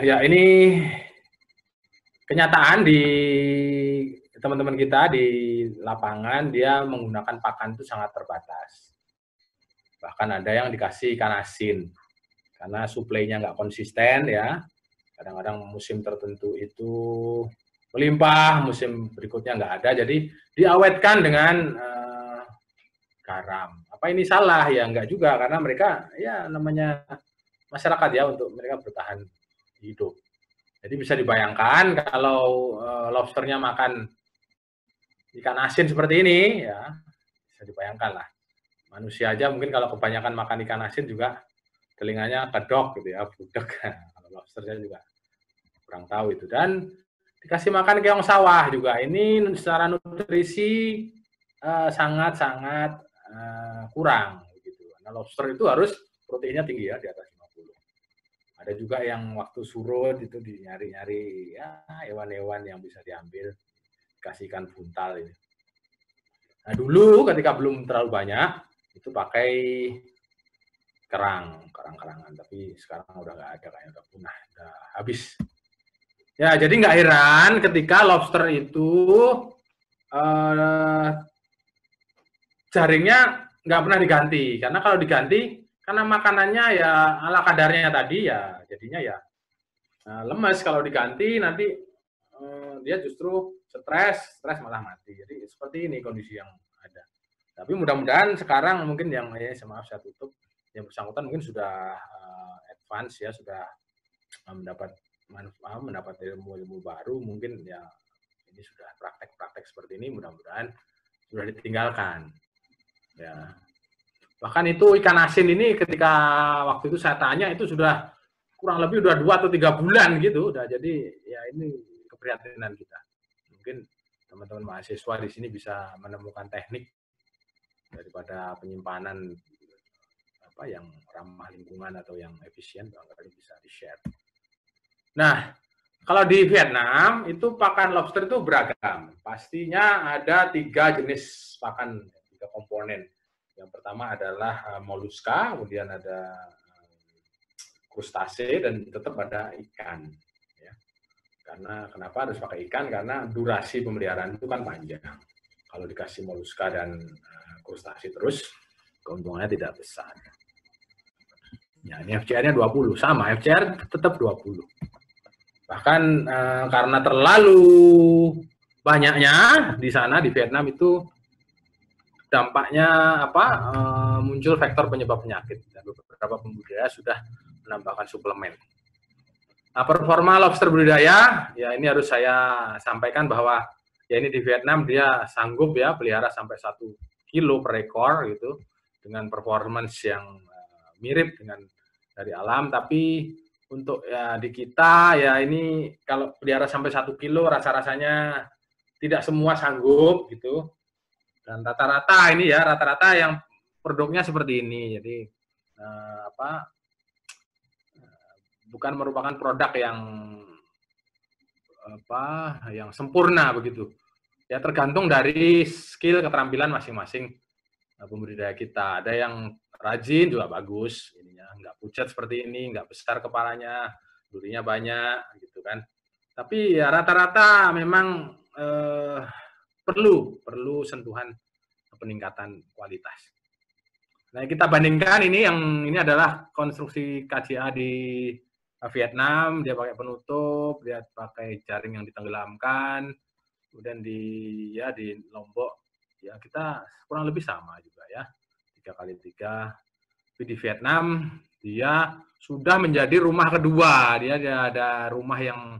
Ya ini kenyataan di teman-teman kita di lapangan, dia menggunakan pakan itu sangat terbatas. Bahkan ada yang dikasih ikan asin, karena suplainya nggak konsisten ya. Kadang-kadang musim tertentu itu melimpah, musim berikutnya nggak ada, jadi diawetkan dengan garam. Apa ini salah? Ya nggak juga, karena mereka ya namanya masyarakat ya, untuk mereka bertahan hidup. Jadi bisa dibayangkan kalau lobsternya makan ikan asin seperti ini, ya bisa dibayangkan lah. Manusia aja mungkin kalau kebanyakan makan ikan asin juga telinganya kedok gitu ya, budek. Kalau lobsternya juga kurang tahu itu. Dan dikasih makan keong sawah juga, ini secara nutrisi sangat-sangat kurang gitu. Nah, lobster itu harus proteinnya tinggi ya, di atas 50. Ada juga yang waktu surut itu nyari-nyari ya hewan-hewan yang bisa diambil, kasih ikan buntal ini. Nah, dulu ketika belum terlalu banyak itu pakai kerang-karangan, tapi sekarang udah nggak ada, kayaknya udah punah, udah habis. Ya, jadi nggak heran ketika lobster itu jaringnya nggak pernah diganti. Karena kalau diganti, karena makanannya ya ala kadarnya tadi ya, jadinya ya lemes. Kalau diganti nanti dia justru stres malah mati. Jadi seperti ini kondisi yang ada. Tapi mudah-mudahan sekarang mungkin yang maaf saya tutup, yang bersangkutan mungkin sudah advance ya, sudah mendapat ilmu-ilmu baru, mungkin ya ini sudah praktek-praktek seperti ini mudah-mudahan sudah ditinggalkan ya. Bahkan itu ikan asin ini ketika waktu itu saya tanya itu sudah kurang lebih udah 2 atau 3 bulan gitu. Udah, jadi ya ini keprihatinan kita. Mungkin teman-teman mahasiswa di sini bisa menemukan teknik daripada penyimpanan apa yang ramah lingkungan atau yang efisien, barangkali bisa di-share. Nah, kalau di Vietnam itu pakan lobster itu beragam. Pastinya ada 3 jenis pakan, 3 komponen. Yang pertama adalah moluska, kemudian ada krustase, dan tetap ada ikan. Ya. Karena kenapa harus pakai ikan? Karena durasi pemeliharaan itu kan panjang. Kalau dikasih moluska dan krustase terus, keuntungannya tidak besar. Ya, ini FCR-nya 20, sama FCR tetap 20. Bahkan karena terlalu banyaknya di sana di Vietnam itu dampaknya apa? Muncul faktor penyebab penyakit. Dan beberapa pembudidaya sudah menambahkan suplemen. Nah, performa lobster budidaya, ya ini harus saya sampaikan bahwa ya ini di Vietnam dia sanggup ya pelihara sampai 1 kilo per ekor gitu dengan performance yang mirip dengan dari alam, tapi untuk ya di kita ya ini kalau pelihara sampai 1 kilo rasa-rasanya tidak semua sanggup gitu. Dan rata-rata ini ya rata-rata yang produknya seperti ini. Jadi bukan merupakan produk yang sempurna begitu. Ya tergantung dari skill keterampilan masing-masing pembudidaya kita. Ada yang rajin juga bagus, ininya nggak pucat seperti ini, nggak besar kepalanya, durinya banyak, gitu kan. Tapi ya rata-rata memang perlu sentuhan peningkatan kualitas. Nah kita bandingkan ini adalah konstruksi KJA di Vietnam, dia pakai penutup, dia pakai jaring yang ditenggelamkan, kemudian di Lombok ya kita kurang lebih sama juga ya 3x3. Tapi di Vietnam dia sudah menjadi rumah kedua, dia ada rumah yang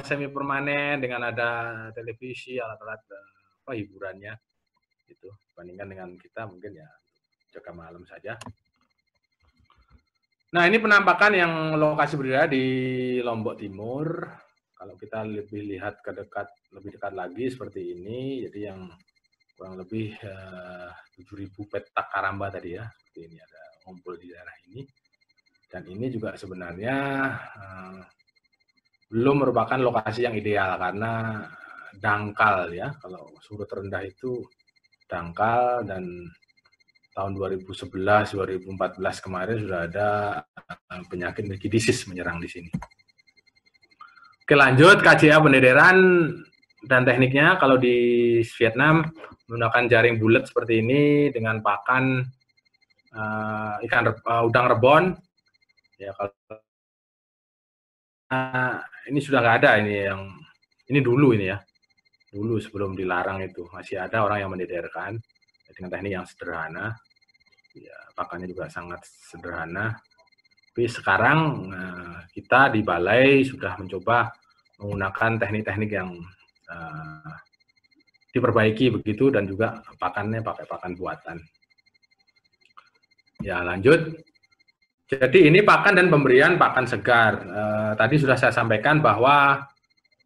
semi permanen dengan ada televisi, alat-alat hiburannya gitu. Bandingkan dengan kita mungkin ya jaga malam saja. Nah ini penampakan yang lokasi budidaya di Lombok Timur. Kalau kita lebih lihat lebih dekat lagi seperti ini, jadi yang kurang lebih 7.000 petak karamba tadi ya, seperti ini ada ngumpul di daerah ini. Dan ini juga sebenarnya belum merupakan lokasi yang ideal karena dangkal ya, kalau surut rendah itu dangkal, dan tahun 2011-2014 kemarin sudah ada penyakit milkidisis menyerang di sini. Oke lanjut, KJA pendederan dan tekniknya. Kalau di Vietnam menggunakan jaring bulat seperti ini dengan pakan udang rebon. Ya kalau ini sudah nggak ada ini dulu ini ya. Dulu sebelum dilarang itu masih ada orang yang mendederkan dengan teknik yang sederhana. Ya, pakannya juga sangat sederhana. Tapi sekarang kita di balai sudah mencoba menggunakan teknik-teknik yang diperbaiki begitu, dan juga pakannya pakai pakan buatan. Ya lanjut. Jadi ini pakan dan pemberian pakan segar. Tadi sudah saya sampaikan bahwa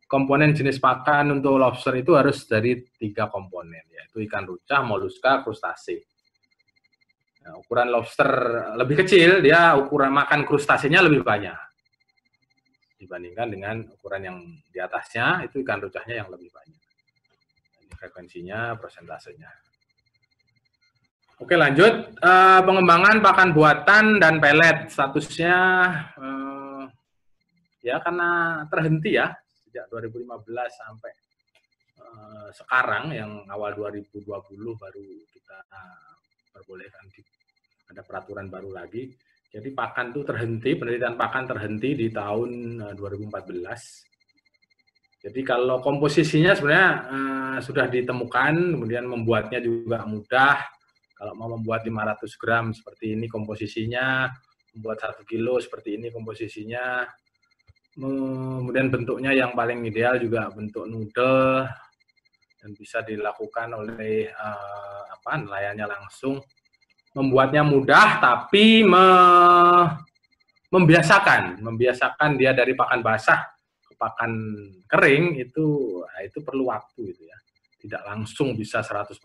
komponen jenis pakan untuk lobster itu harus dari 3 komponen, yaitu ikan rucah, moluska, krustase. Nah, ukuran lobster lebih kecil, dia ukuran makan krustasenya lebih banyak dibandingkan dengan ukuran yang di atasnya, itu ikan rucahnya yang lebih banyak. Ini frekuensinya, persentasenya. Oke lanjut, pengembangan pakan buatan dan pelet statusnya ya karena terhenti ya sejak 2015 sampai sekarang yang awal 2020 baru kita perbolehkan, ada peraturan baru lagi. Jadi pakan itu terhenti, penelitian pakan terhenti di tahun 2014. Jadi kalau komposisinya sebenarnya sudah ditemukan, kemudian membuatnya juga mudah. Kalau mau membuat 500 gram seperti ini komposisinya, membuat 1 kilo seperti ini komposisinya, kemudian bentuknya yang paling ideal juga bentuk noodle, dan bisa dilakukan oleh nelayannya langsung. membuatnya mudah, tapi membiasakan dia dari pakan basah ke pakan kering itu perlu waktu gitu ya. Tidak langsung bisa 100%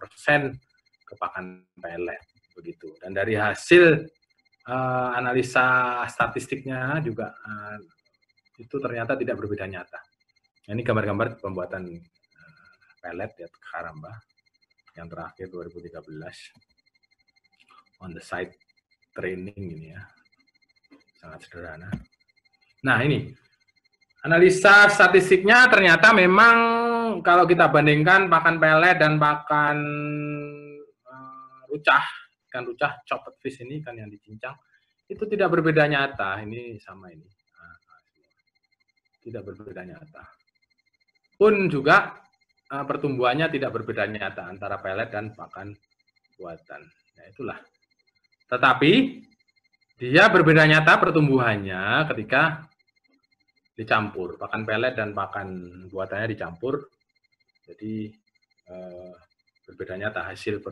ke pakan pelet begitu. Dan dari hasil analisa statistiknya juga itu ternyata tidak berbeda nyata. Ini gambar-gambar pembuatan pelet ya Karamba yang terakhir 2013 on the site training ini ya, sangat sederhana. Nah ini analisa statistiknya ternyata memang kalau kita bandingkan pakan pelet dan pakan ikan rucah chopped fish ini kan yang dicincang itu tidak berbeda nyata. Ini sama ini tidak berbeda nyata. Pun juga pertumbuhannya tidak berbeda nyata antara pelet dan pakan buatan. Nah, itulah. Tetapi dia berbeda nyata pertumbuhannya ketika dicampur. Pakan pelet dan pakan buatannya dicampur. Jadi berbeda nyata hasil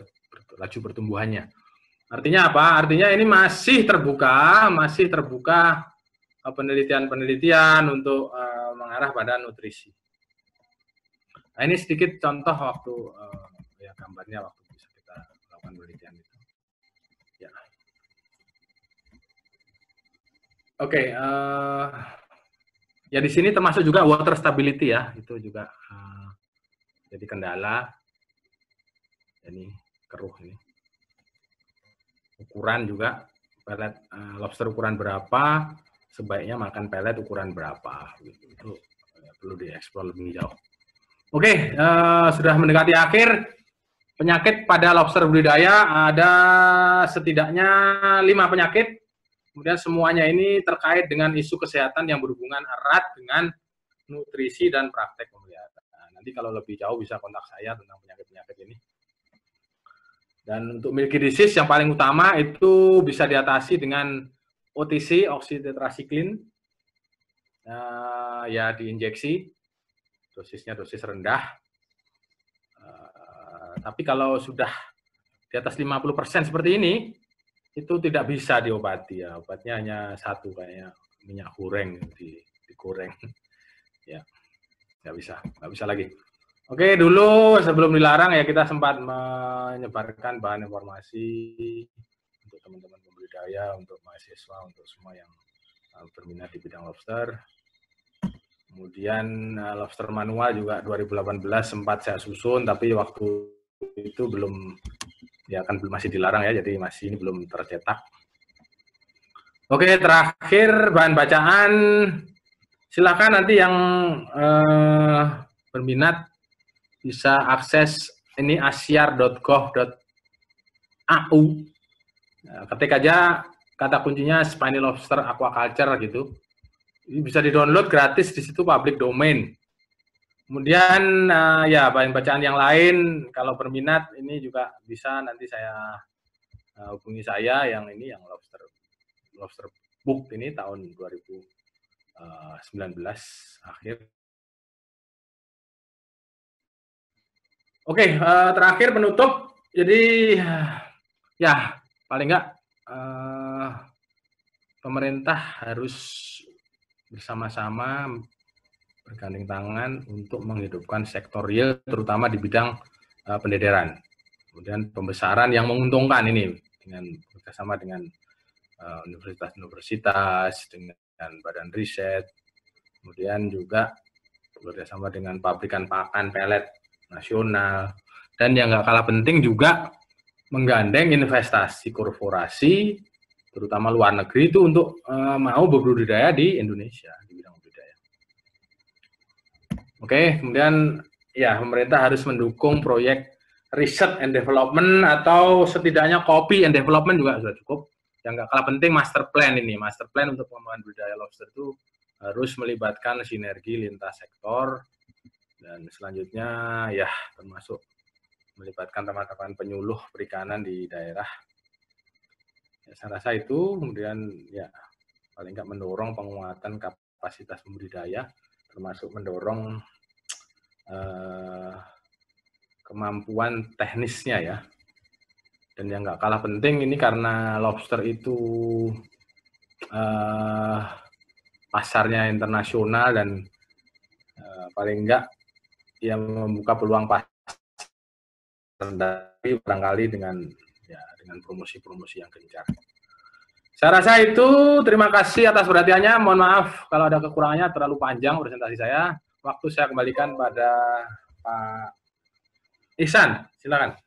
laju pertumbuhannya. Artinya apa? Artinya ini masih terbuka penelitian-penelitian untuk mengarah pada nutrisi. Nah, ini sedikit contoh waktu ya gambarnya waktu bisa kita lakukan penelitian itu. Ya. Oke, ya di sini termasuk juga water stability ya, itu juga jadi kendala. Ini keruh ini. Ukuran juga pelet lobster ukuran berapa, sebaiknya makan pelet ukuran berapa. Itu perlu dieksplor lebih jauh. Oke, sudah mendekati akhir. Penyakit pada lobster budidaya ada setidaknya 5 penyakit. Kemudian semuanya ini terkait dengan isu kesehatan yang berhubungan erat dengan nutrisi dan praktek pemeliharaan. Nanti kalau lebih jauh bisa kontak saya tentang penyakit-penyakit ini. Dan untuk milky disease yang paling utama itu bisa diatasi dengan OTC, oxytetracycline, ya diinjeksi. Dosisnya dosis rendah, tapi kalau sudah di atas 50% seperti ini, itu tidak bisa diobati ya. Obatnya hanya satu, kayak minyak goreng digoreng, ya nggak bisa lagi. Oke, dulu sebelum dilarang ya kita sempat menyebarkan bahan informasi untuk teman-teman pembudidaya, untuk mahasiswa, untuk semua yang berminat di bidang lobster. Kemudian lobster manual juga 2018 sempat saya susun, tapi waktu itu belum, ya kan masih dilarang ya, jadi masih ini belum tercetak. Oke, terakhir bahan bacaan, silakan nanti yang berminat bisa akses ini asyar.gov.au. Ketik aja kata kuncinya spiny lobster aquaculture gitu. Ini bisa di-download gratis di situ, public domain. Kemudian ya bahan bacaan yang lain kalau berminat ini juga bisa nanti saya hubungi saya yang ini yang lobster book ini tahun 2019 akhir. Oke, terakhir penutup. Jadi ya paling enggak pemerintah harus bersama-sama bergandeng tangan untuk menghidupkan sektor real, terutama di bidang pendederan. Kemudian pembesaran yang menguntungkan ini dengan bekerjasama dengan universitas-universitas, dengan badan riset, kemudian juga bekerjasama dengan pabrikan pakan pelet nasional, dan yang nggak kalah penting juga menggandeng investasi korporasi, terutama luar negeri itu untuk mau berbudidaya di Indonesia di bidang budidaya. Oke, kemudian ya pemerintah harus mendukung proyek research and development atau setidaknya copy and development juga sudah cukup. Yang nggak kalah penting master plan ini, master plan untuk pengembangan budidaya lobster itu harus melibatkan sinergi lintas sektor, dan selanjutnya ya termasuk melibatkan teman-teman penyuluh perikanan di daerah. Ya, saya rasa itu, kemudian ya paling nggak mendorong penguatan kapasitas pembudidaya, termasuk mendorong kemampuan teknisnya ya. Dan yang nggak kalah penting ini karena lobster itu pasarnya internasional dan paling enggak yang membuka peluang pasar dari barangkali dengan promosi-promosi yang gencar. Saya rasa itu. Terima kasih atas perhatiannya. Mohon maaf kalau ada kekurangannya, terlalu panjang presentasi saya. Waktu saya kembalikan pada Pak Ihsan. Silakan.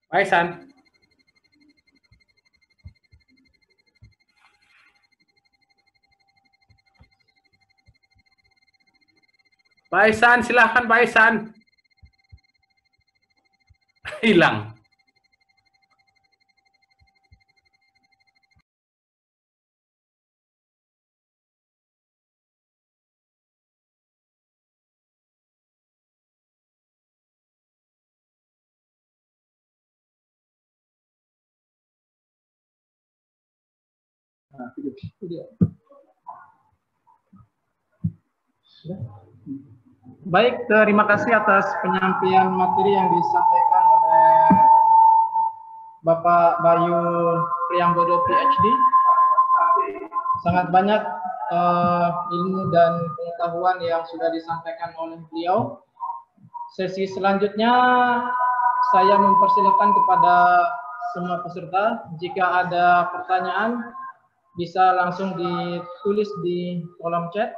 Pak Ihsan. Pak Ihsan, silahkan Pak Ihsan. Hilang. Baik, terima kasih atas penyampaian materi yang disampaikan oleh Bapak Bayu Priambodo PhD. Sangat banyak ilmu dan pengetahuan yang sudah disampaikan oleh beliau. Sesi selanjutnya saya mempersilahkan kepada semua peserta, jika ada pertanyaan bisa langsung ditulis di kolom chat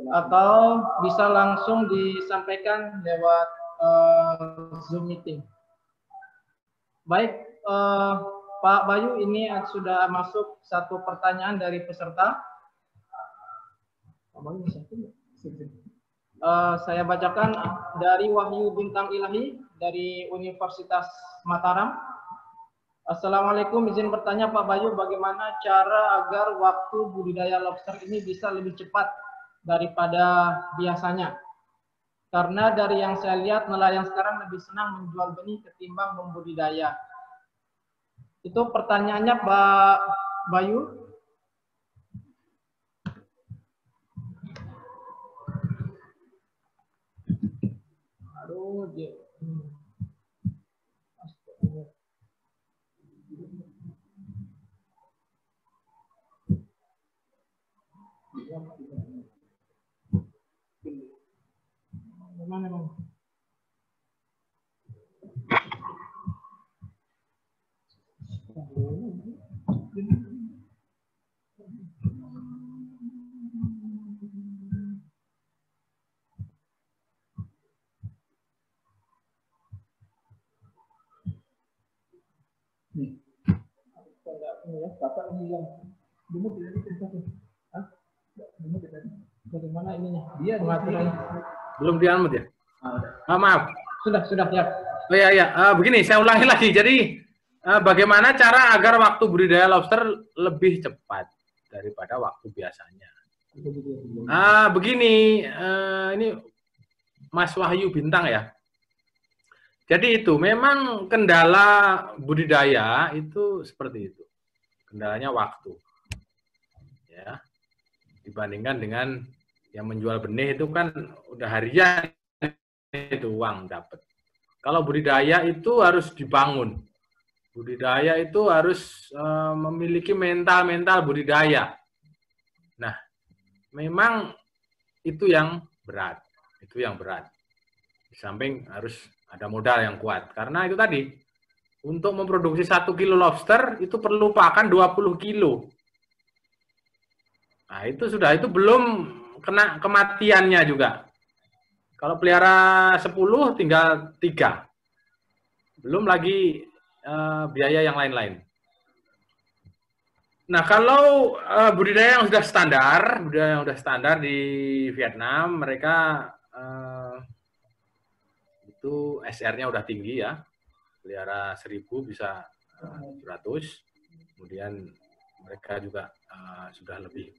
atau bisa langsung disampaikan lewat Zoom meeting. Baik, Pak Bayu, ini sudah masuk satu pertanyaan dari peserta. Saya bacakan dari Wahyu Bintang Ilahi dari Universitas Mataram. Assalamualaikum, izin bertanya Pak Bayu, bagaimana cara agar waktu budidaya lobster ini bisa lebih cepat daripada biasanya? Karena dari yang saya lihat, nelayan sekarang lebih senang menjual benih ketimbang membudidaya. Itu pertanyaannya Pak Bayu. Aduh, dia. Mana bang? Bapak ini yang dulu tidak dikasih. Bagaimana ininya? Dia pengaturan. Belum dianmut ya? Maaf. Sudah ya. Oh ya. Begini, saya ulangi lagi. Jadi, bagaimana cara agar waktu budidaya lobster lebih cepat daripada waktu biasanya? Begini, ini Mas Wahyu Bintang ya. Jadi itu memang kendala budidaya itu seperti itu. Kendalanya waktu. Ya. Dibandingkan dengan yang menjual benih itu kan udah harian itu uang dapat. Kalau budidaya itu harus dibangun. Budidaya itu harus memiliki mental budidaya. Nah, memang itu yang berat. Itu yang berat. Di samping harus ada modal yang kuat. Karena itu tadi, untuk memproduksi 1 kilo lobster itu perlu pakan 20 kilo. Nah, itu belum kena kematiannya juga. Kalau pelihara 10 tinggal 3. Belum lagi biaya yang lain-lain. Nah, kalau budidaya yang sudah standar di Vietnam, mereka itu SR-nya udah tinggi ya. Pelihara 1000 bisa 100. Kemudian mereka juga sudah lebih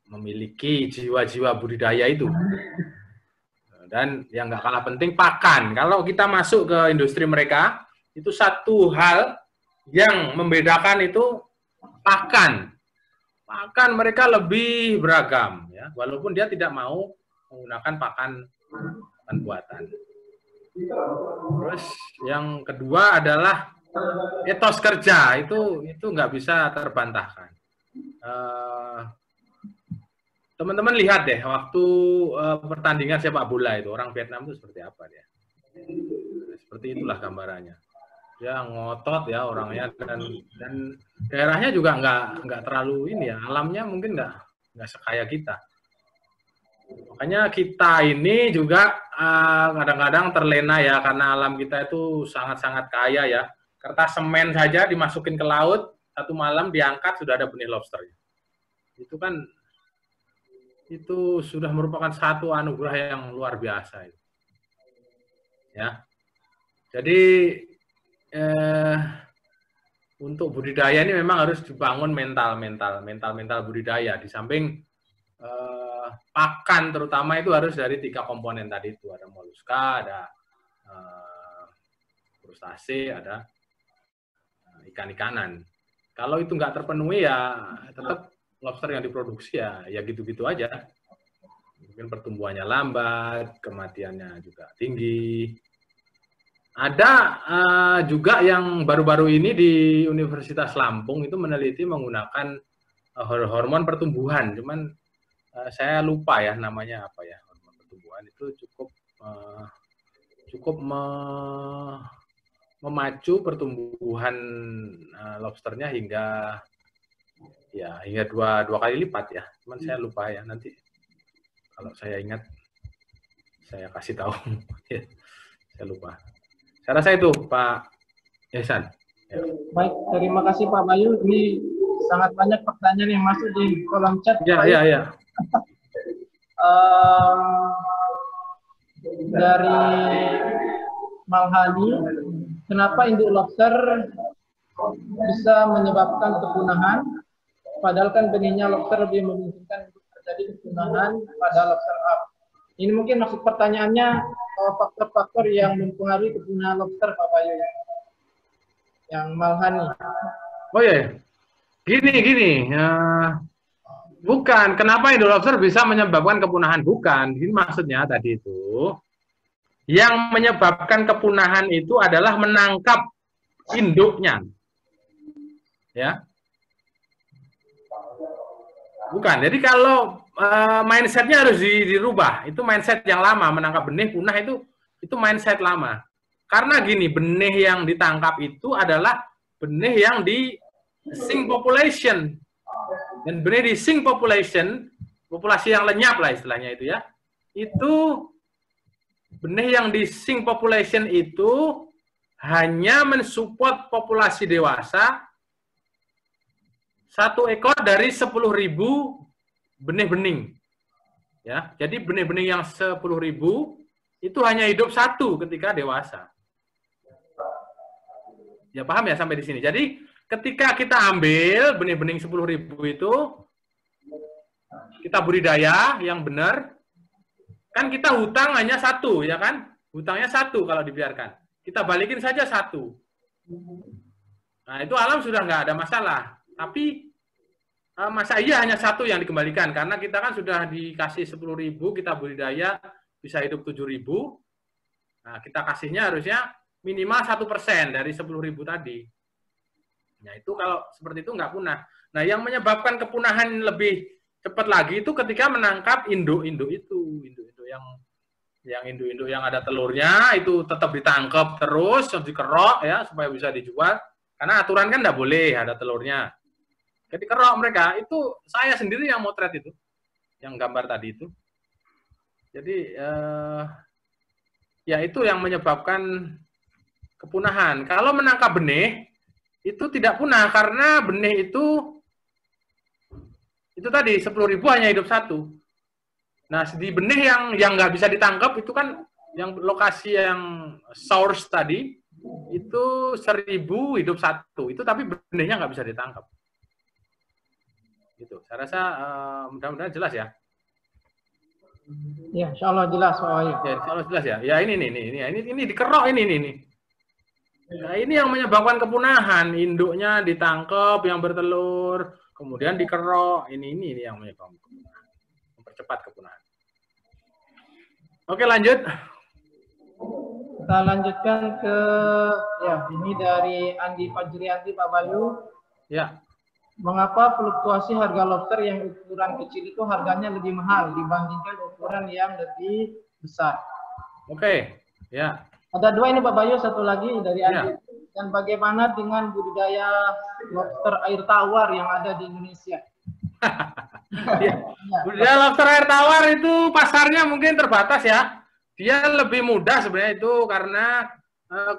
memiliki jiwa-jiwa budidaya itu. Dan yang nggak kalah penting, pakan. Kalau kita masuk ke industri mereka, itu satu hal yang membedakan itu pakan. Pakan mereka lebih beragam, ya. Walaupun dia tidak mau menggunakan pakan buatan. Terus yang kedua adalah etos kerja, itu nggak bisa terbantahkan. Teman-teman lihat deh waktu pertandingan sepak bola itu orang Vietnam itu seperti apa dia. Seperti itulah gambarannya. Dia ngotot ya orangnya, dan daerahnya juga nggak terlalu ini ya, alamnya mungkin nggak sekaya kita. Makanya kita ini juga kadang-kadang terlena ya, karena alam kita itu sangat-sangat kaya ya. Kertas semen saja dimasukin ke laut, satu malam diangkat sudah ada benih lobsternya. Itu kan, itu sudah merupakan satu anugerah yang luar biasa. Ya, jadi untuk budidaya ini memang harus dibangun mental budidaya. Di samping pakan terutama itu harus dari 3 komponen tadi itu, ada moluska, ada krustase, ada ikan-ikanan. Kalau itu nggak terpenuhi ya tetap lobster yang diproduksi ya gitu-gitu aja. Mungkin pertumbuhannya lambat, kematiannya juga tinggi. Ada juga yang baru-baru ini di Universitas Lampung itu meneliti menggunakan hormon pertumbuhan, cuman saya lupa ya namanya apa ya, hormon pertumbuhan itu cukup memacu pertumbuhan lobsternya hingga dua kali lipat ya, cuman saya lupa ya, nanti kalau saya ingat saya kasih tahu. Saya lupa. Saya rasa itu Pak Ihsan. Ya. Baik, terima kasih Pak Bayu. Ini sangat banyak pertanyaan yang masuk di kolom chat. Ya. Dari Malhani, kenapa induk lobster bisa menyebabkan kepunahan? Padahal kan benihnya lobster lebih memungkinkan untuk terjadi kepunahan pada lobster up. Ini mungkin maksud pertanyaannya faktor-faktor yang mempengaruhi kepunahan lobster, Pak Bayu. Yang Malhani. Oh ya, gini. Bukan, kenapa induk lobster bisa menyebabkan kepunahan? Bukan, ini maksudnya tadi itu. Yang menyebabkan kepunahan itu adalah menangkap induknya. Ya. Bukan, jadi kalau mindsetnya harus dirubah. Itu mindset yang lama, menangkap benih punah itu mindset lama. Karena gini, benih yang ditangkap itu adalah benih yang di sink population. Dan benih di sink population, populasi yang lenyap lah istilahnya itu ya. Itu benih yang di sink population itu hanya mensupport populasi dewasa 1 ekor dari 10.000 benih-bening. Ya, jadi benih-benih yang 10.000 itu hanya hidup 1 ketika dewasa. Ya paham ya sampai di sini. Jadi ketika kita ambil benih-benih 10.000 itu, kita budidaya yang benar, kan kita hutang hanya 1, ya kan? Hutangnya 1 kalau dibiarkan. Kita balikin saja 1. Nah itu alam sudah nggak ada masalah. Tapi masa iya hanya 1 yang dikembalikan, karena kita kan sudah dikasih 10.000, kita budidaya bisa hidup 7.000. Nah, kita kasihnya harusnya minimal 1% dari 10.000 tadi. Nah, itu kalau seperti itu nggak punah. Nah, yang menyebabkan kepunahan lebih cepat lagi itu ketika menangkap induk-induk itu, induk-induk yang ada telurnya itu tetap ditangkap terus, dikerok ya supaya bisa dijual. Karena aturan kan nggak boleh ada telurnya. Jadi kerok mereka, itu saya sendiri yang motret itu, yang gambar tadi itu. Jadi, ya itu yang menyebabkan kepunahan. Kalau menangkap benih, itu tidak punah, karena benih itu tadi, 10.000 hanya hidup 1. Nah, di benih yang nggak bisa ditangkap, itu kan yang lokasi yang source tadi, itu 1.000 hidup 1. Itu tapi benihnya nggak bisa ditangkap. Gitu. Saya rasa mudah-mudahan jelas ya. Ya, insya Allah jelas Pak Bayu. Ya, insya Allah jelas ya. Ya ini dikerok ini. Nah, ini yang menyebabkan kepunahan. Induknya ditangkap yang bertelur, kemudian dikerok. Ini yang menyebabkan kepunahan. Mempercepat kepunahan. Oke, lanjut. Kita lanjutkan ke ini dari Andi Fajrianti, Pak Bayu. Ya. Mengapa fluktuasi harga lobster yang ukuran kecil itu harganya lebih mahal dibandingkan ukuran yang lebih besar? Oke, ya. Ada dua ini Pak Bayu, satu lagi dari Andi. Ya. Dan bagaimana dengan budidaya lobster air tawar yang ada di Indonesia? Ya. Budidaya lobster air tawar itu pasarnya mungkin terbatas ya. Dia lebih mudah sebenarnya itu karena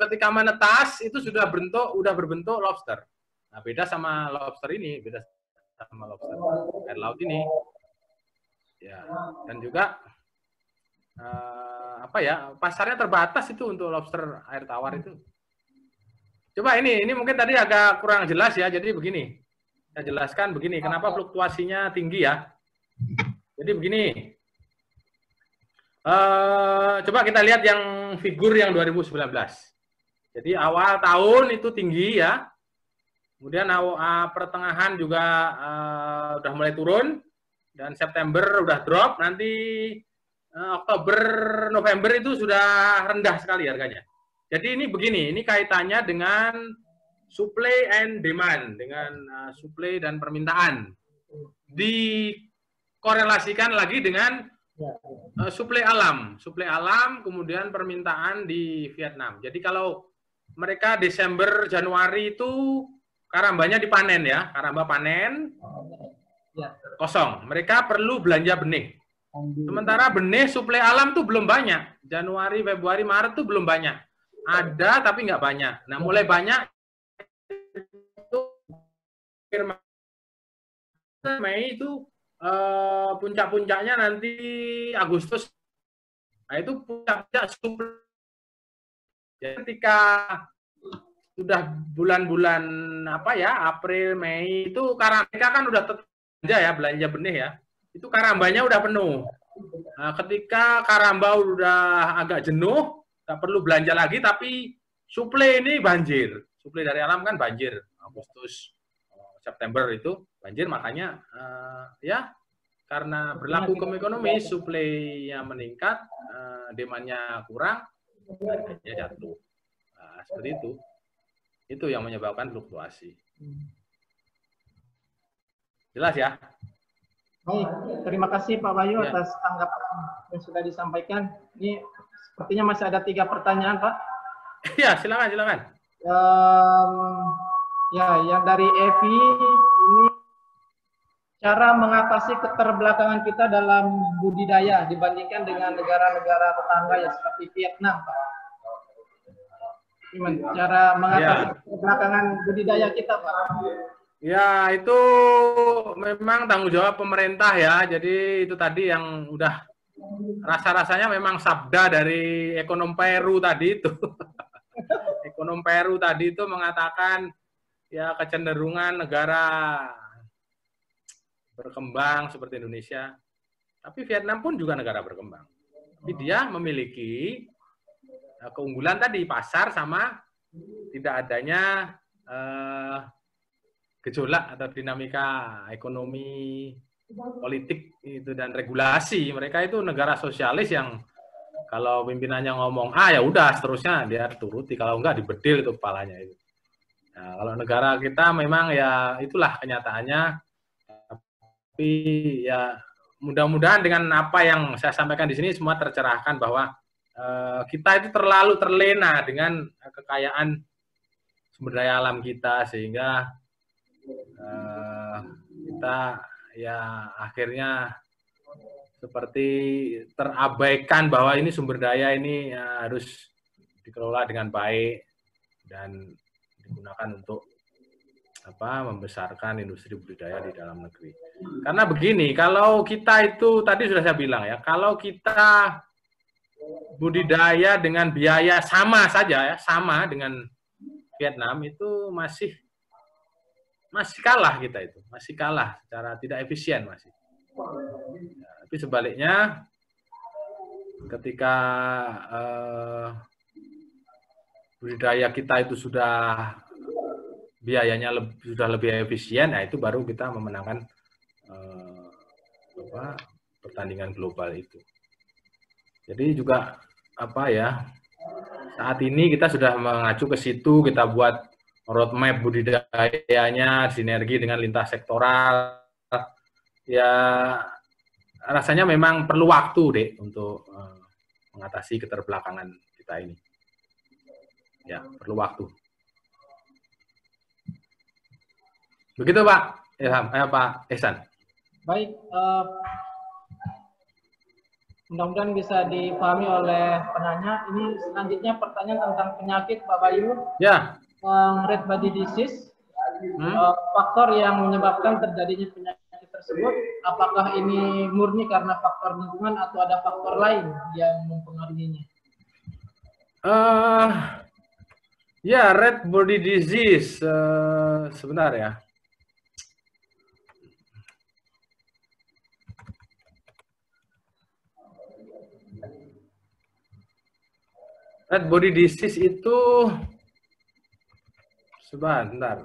ketika menetas itu sudah berbentuk lobster. Nah, beda sama lobster ini, beda sama lobster air laut ini. Ya, dan juga pasarnya terbatas itu untuk lobster air tawar itu. Coba ini mungkin tadi agak kurang jelas ya. Jadi begini, saya jelaskan begini, kenapa fluktuasinya tinggi ya. Jadi begini, coba kita lihat yang figur yang 2019. Jadi awal tahun itu tinggi ya. Kemudian pertengahan juga udah mulai turun, dan September udah drop, nanti Oktober, November itu sudah rendah sekali harganya. Jadi ini begini, ini kaitannya dengan supply and demand, dengan supply dan permintaan. Dikorelasikan lagi dengan suplai alam, kemudian permintaan di Vietnam. Jadi kalau mereka Desember, Januari itu karambanya dipanen ya, karamba panen, kosong. Mereka perlu belanja benih. Sementara benih suplai alam tuh belum banyak. Januari, Februari, Maret tuh belum banyak. Ada tapi nggak banyak. Nah mulai banyak itu Mei itu puncak-puncaknya nanti Agustus. Nah itu puncak-puncak suplai. Jadi ketika sudah bulan-bulan April, Mei itu mereka kan udah belanja benih ya. Itu karambanya udah penuh. Nah, ketika karamba udah agak jenuh, nggak perlu belanja lagi, tapi suplai ini banjir. Suplai dari alam kan banjir. Agustus, September itu banjir, makanya karena berlaku hukum ekonomi, suplainya meningkat, demandnya kurang, harganya jatuh. Nah, seperti itu. Itu yang menyebabkan fluktuasi. Jelas ya? Baik, terima kasih Pak Bayu atas tanggapan yang sudah disampaikan. Ini sepertinya masih ada 3 pertanyaan, Pak. Iya, silakan. Yang dari Evi ini, cara mengatasi keterbelakangan kita dalam budidaya dibandingkan dengan negara-negara tetangga yang seperti Vietnam, Pak. Gimana cara mengatasi keterbelakangan budidaya kita, Pak? Ya, itu memang tanggung jawab pemerintah ya. Jadi itu tadi yang udah rasa-rasanya memang sabda dari ekonom Peru tadi itu. Ekonom Peru tadi itu mengatakan ya kecenderungan negara berkembang seperti Indonesia. Tapi Vietnam pun juga negara berkembang. Tapi dia memiliki keunggulan tadi, pasar sama tidak adanya gejolak atau dinamika ekonomi, politik itu dan regulasi. Mereka itu negara sosialis yang kalau pimpinannya ngomong ya udah seterusnya dia turuti, kalau enggak dibedil itu kepalanya itu. Nah, kalau negara kita memang ya itulah kenyataannya. Tapi ya mudah-mudahan dengan apa yang saya sampaikan di sini semua tercerahkan bahwa kita itu terlalu terlena dengan kekayaan sumber daya alam kita, sehingga kita ya akhirnya seperti terabaikan bahwa ini sumber daya ini harus dikelola dengan baik dan digunakan untuk membesarkan industri budidaya di dalam negeri. Karena begini, kalau kita itu tadi sudah saya bilang ya, kalau kita budidaya dengan biaya sama saja ya, sama dengan Vietnam, itu masih kalah kita itu, masih kalah secara tidak efisien masih. Ya, tapi sebaliknya ketika budidaya kita itu sudah biayanya sudah lebih efisien, nah itu baru kita memenangkan pertandingan global itu. Jadi juga apa ya, saat ini kita sudah mengacu ke situ, kita buat roadmap budidayanya, sinergi dengan lintas sektoral. Ya rasanya memang perlu waktu deh untuk mengatasi keterbelakangan kita ini. Ya, perlu waktu. Begitu Pak Ilham, Pak Ihsan. Baik, mudah-mudahan bisa dipahami oleh penanya. Ini selanjutnya pertanyaan tentang penyakit Pak Bayu. Ya. Red body disease, faktor yang menyebabkan terjadinya penyakit tersebut, apakah ini murni karena faktor lingkungan atau ada faktor lain yang mempengaruhinya? Ya, red body disease, sebentar ya. Red body disease itu, sebentar,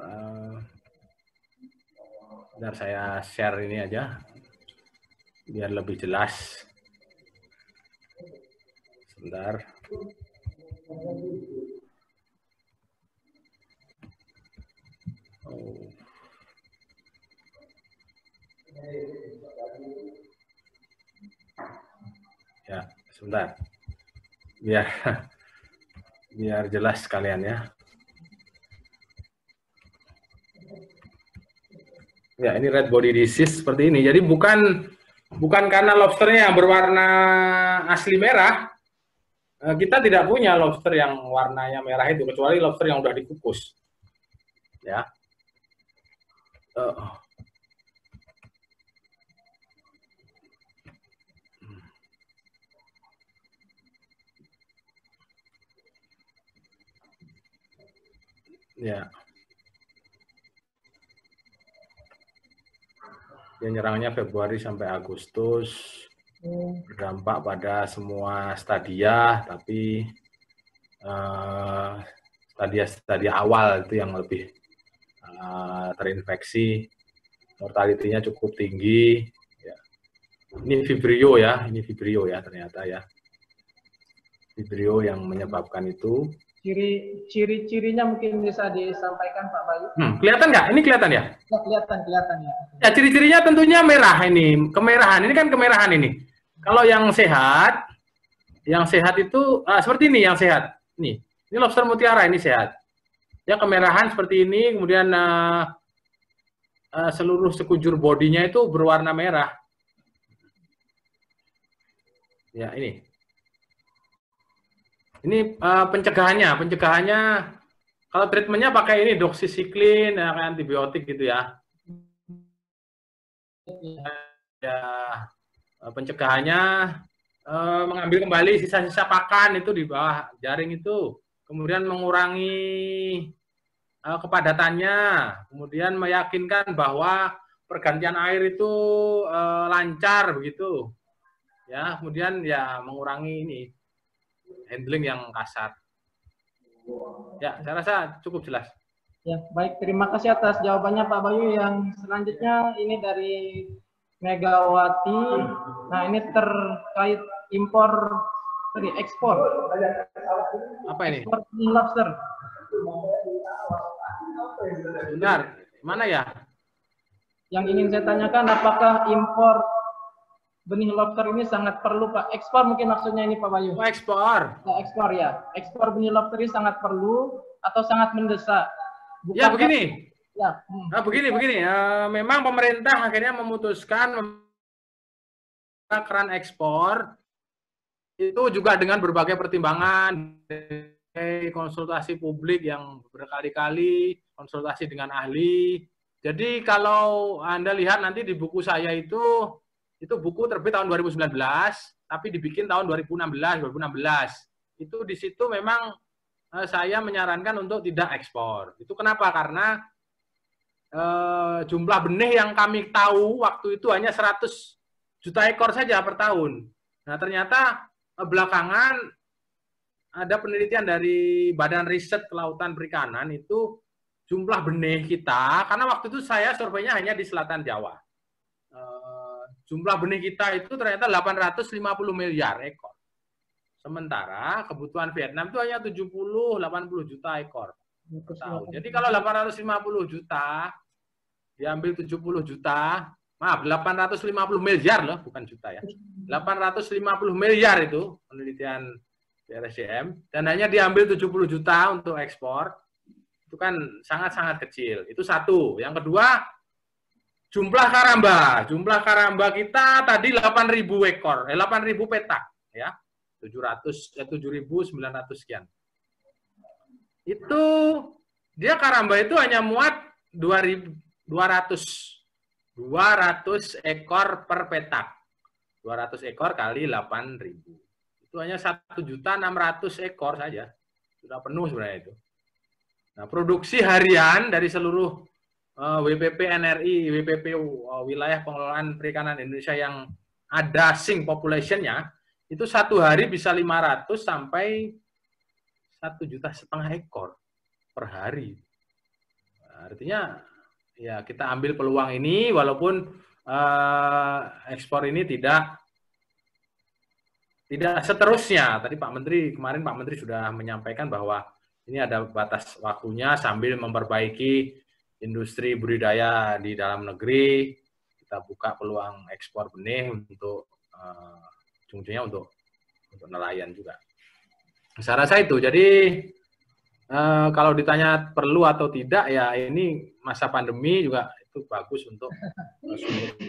bentar saya share ini aja, biar lebih jelas. Sebentar. Oh. Ya, sebentar. Biar jelas kalian ya. Ya, ini red body disease seperti ini. Jadi bukan karena lobsternya yang berwarna asli merah. Kita tidak punya lobster yang warnanya merah itu, kecuali lobster yang udah dikukus. Ya. Ya. Dia nyerangnya Februari sampai Agustus, berdampak pada semua stadia, tapi stadia awal itu yang lebih terinfeksi, mortalitinya cukup tinggi. Ya. Ini Vibrio ya, ternyata ya. Vibrio yang menyebabkan itu. Ciri-cirinya mungkin bisa disampaikan Pak Bayu. Kelihatan nggak? Ini kelihatan ya? Ya, kelihatan ya. Ya, ciri-cirinya tentunya merah ini, kemerahan. Ini kan kemerahan ini. Kalau yang sehat itu seperti ini yang sehat. Nih, ini lobster mutiara ini sehat. Ya, kemerahan seperti ini, kemudian seluruh sekujur bodinya itu berwarna merah. Ya, ini. Ini pencegahannya kalau treatmentnya pakai ini doxycycline, kayak antibiotik gitu ya. Ya, pencegahannya mengambil kembali sisa-sisa pakan itu di bawah jaring itu, kemudian mengurangi kepadatannya, kemudian meyakinkan bahwa pergantian air itu lancar begitu. Ya, kemudian ya mengurangi ini handling yang kasar. Ya, saya rasa cukup jelas. Ya, baik. Terima kasih atas jawabannya Pak Bayu. Yang selanjutnya ini dari Megawati. Nah, ini terkait ekspor. Apa ini? Ekspor lobster. Benar. Mana ya? Yang ingin saya tanyakan, apakah impor benih lobster ini sangat perlu Pak? Ekspor mungkin maksudnya ini Pak Bayu. Ekspor. Ya, ekspor ya. Ekspor benih lobster ini sangat perlu atau sangat mendesak? Ya begini. Ya. Begini. Memang pemerintah akhirnya memutuskan keran ekspor itu juga dengan berbagai pertimbangan, konsultasi publik yang berkali-kali, konsultasi dengan ahli. Jadi kalau Anda lihat nanti di buku saya itu buku terbit tahun 2019, tapi dibikin tahun 2016. Itu di situ memang saya menyarankan untuk tidak ekspor. Itu kenapa? Karena jumlah benih yang kami tahu waktu itu hanya 100 juta ekor saja per tahun. Nah, ternyata belakangan ada penelitian dari Badan Riset Kelautan Perikanan itu jumlah benih kita, karena waktu itu saya surveinya hanya di selatan Jawa. Jumlah benih kita itu ternyata 850 miliar ekor. Sementara kebutuhan Vietnam itu hanya 70-80 juta ekor per tahun. Jadi kalau 850 juta diambil 70 juta, maaf 850 miliar loh, bukan juta ya. 850 miliar itu penelitian di RSDM dan hanya diambil 70 juta untuk ekspor. Itu kan sangat-sangat kecil. Itu satu. Yang kedua, jumlah karamba. Jumlah karamba kita tadi 8.000 ekor, 8.000 petak ya. 7.900 sekian. Itu dia karamba itu hanya muat 200 ekor per petak. 200 ekor kali 8.000. Itu hanya 1.600.000 ekor saja. Sudah penuh sebenarnya itu. Nah, produksi harian dari seluruh WPP NRI, WPP wilayah pengelolaan perikanan Indonesia yang ada sink population-nya, itu satu hari bisa 500 sampai 1,5 juta ekor per hari. Nah, artinya ya kita ambil peluang ini walaupun ekspor ini tidak seterusnya. Tadi kemarin Pak Menteri sudah menyampaikan bahwa ini ada batas waktunya sambil memperbaiki industri budidaya di dalam negeri. Kita buka peluang ekspor benih untuk ujung-ujungnya untuk nelayan juga. Saya rasa itu. Jadi kalau ditanya perlu atau tidak, ya ini masa pandemi juga itu bagus untuk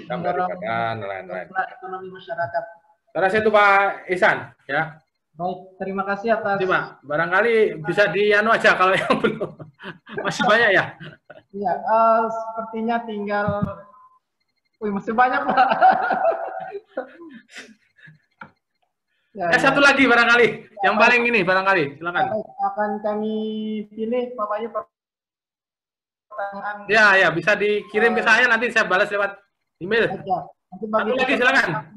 sumber daripada nelayan-nelayan. Ekonomi masyarakat. Saya rasa itu Pak Ihsan, ya. Baik, terima kasih atas. Jadi, Pak, barangkali bisa dianu aja kalau yang belum. Masih banyak ya? Iya, sepertinya tinggal. Wih, masih banyak, Pak. Satu lagi barangkali, yang paling ini barangkali, silakan. Akan kami pilih, Pak Bayu, pertanyaan. Ya, bisa dikirim ke saya, nanti saya balas lewat email. Satu lagi, silakan.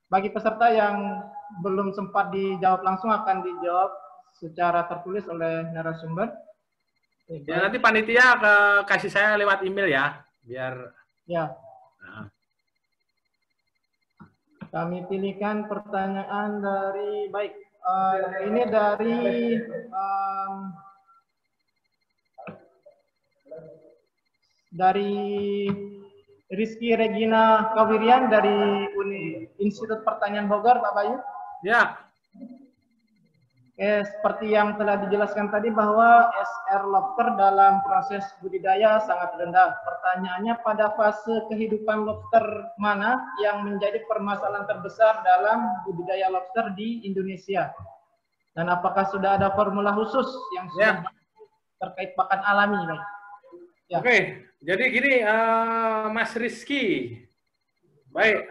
Bagi peserta yang belum sempat dijawab langsung akan dijawab secara tertulis oleh narasumber. Ya, nanti panitia kasih saya lewat email ya, biar. Ya. Nah. Kami pilihkan pertanyaan dari ini dari Rizky Regina Kawirian dari Institut Pertanian Bogor, Pak Bayu. Ya. Seperti yang telah dijelaskan tadi bahwa SR lobster dalam proses budidaya sangat rendah. Pertanyaannya, pada fase kehidupan lobster mana yang menjadi permasalahan terbesar dalam budidaya lobster di Indonesia? Dan apakah sudah ada formula khusus yang sudah terkait pakan alami? Ya. Oke, jadi gini Mas Rizky. Baik,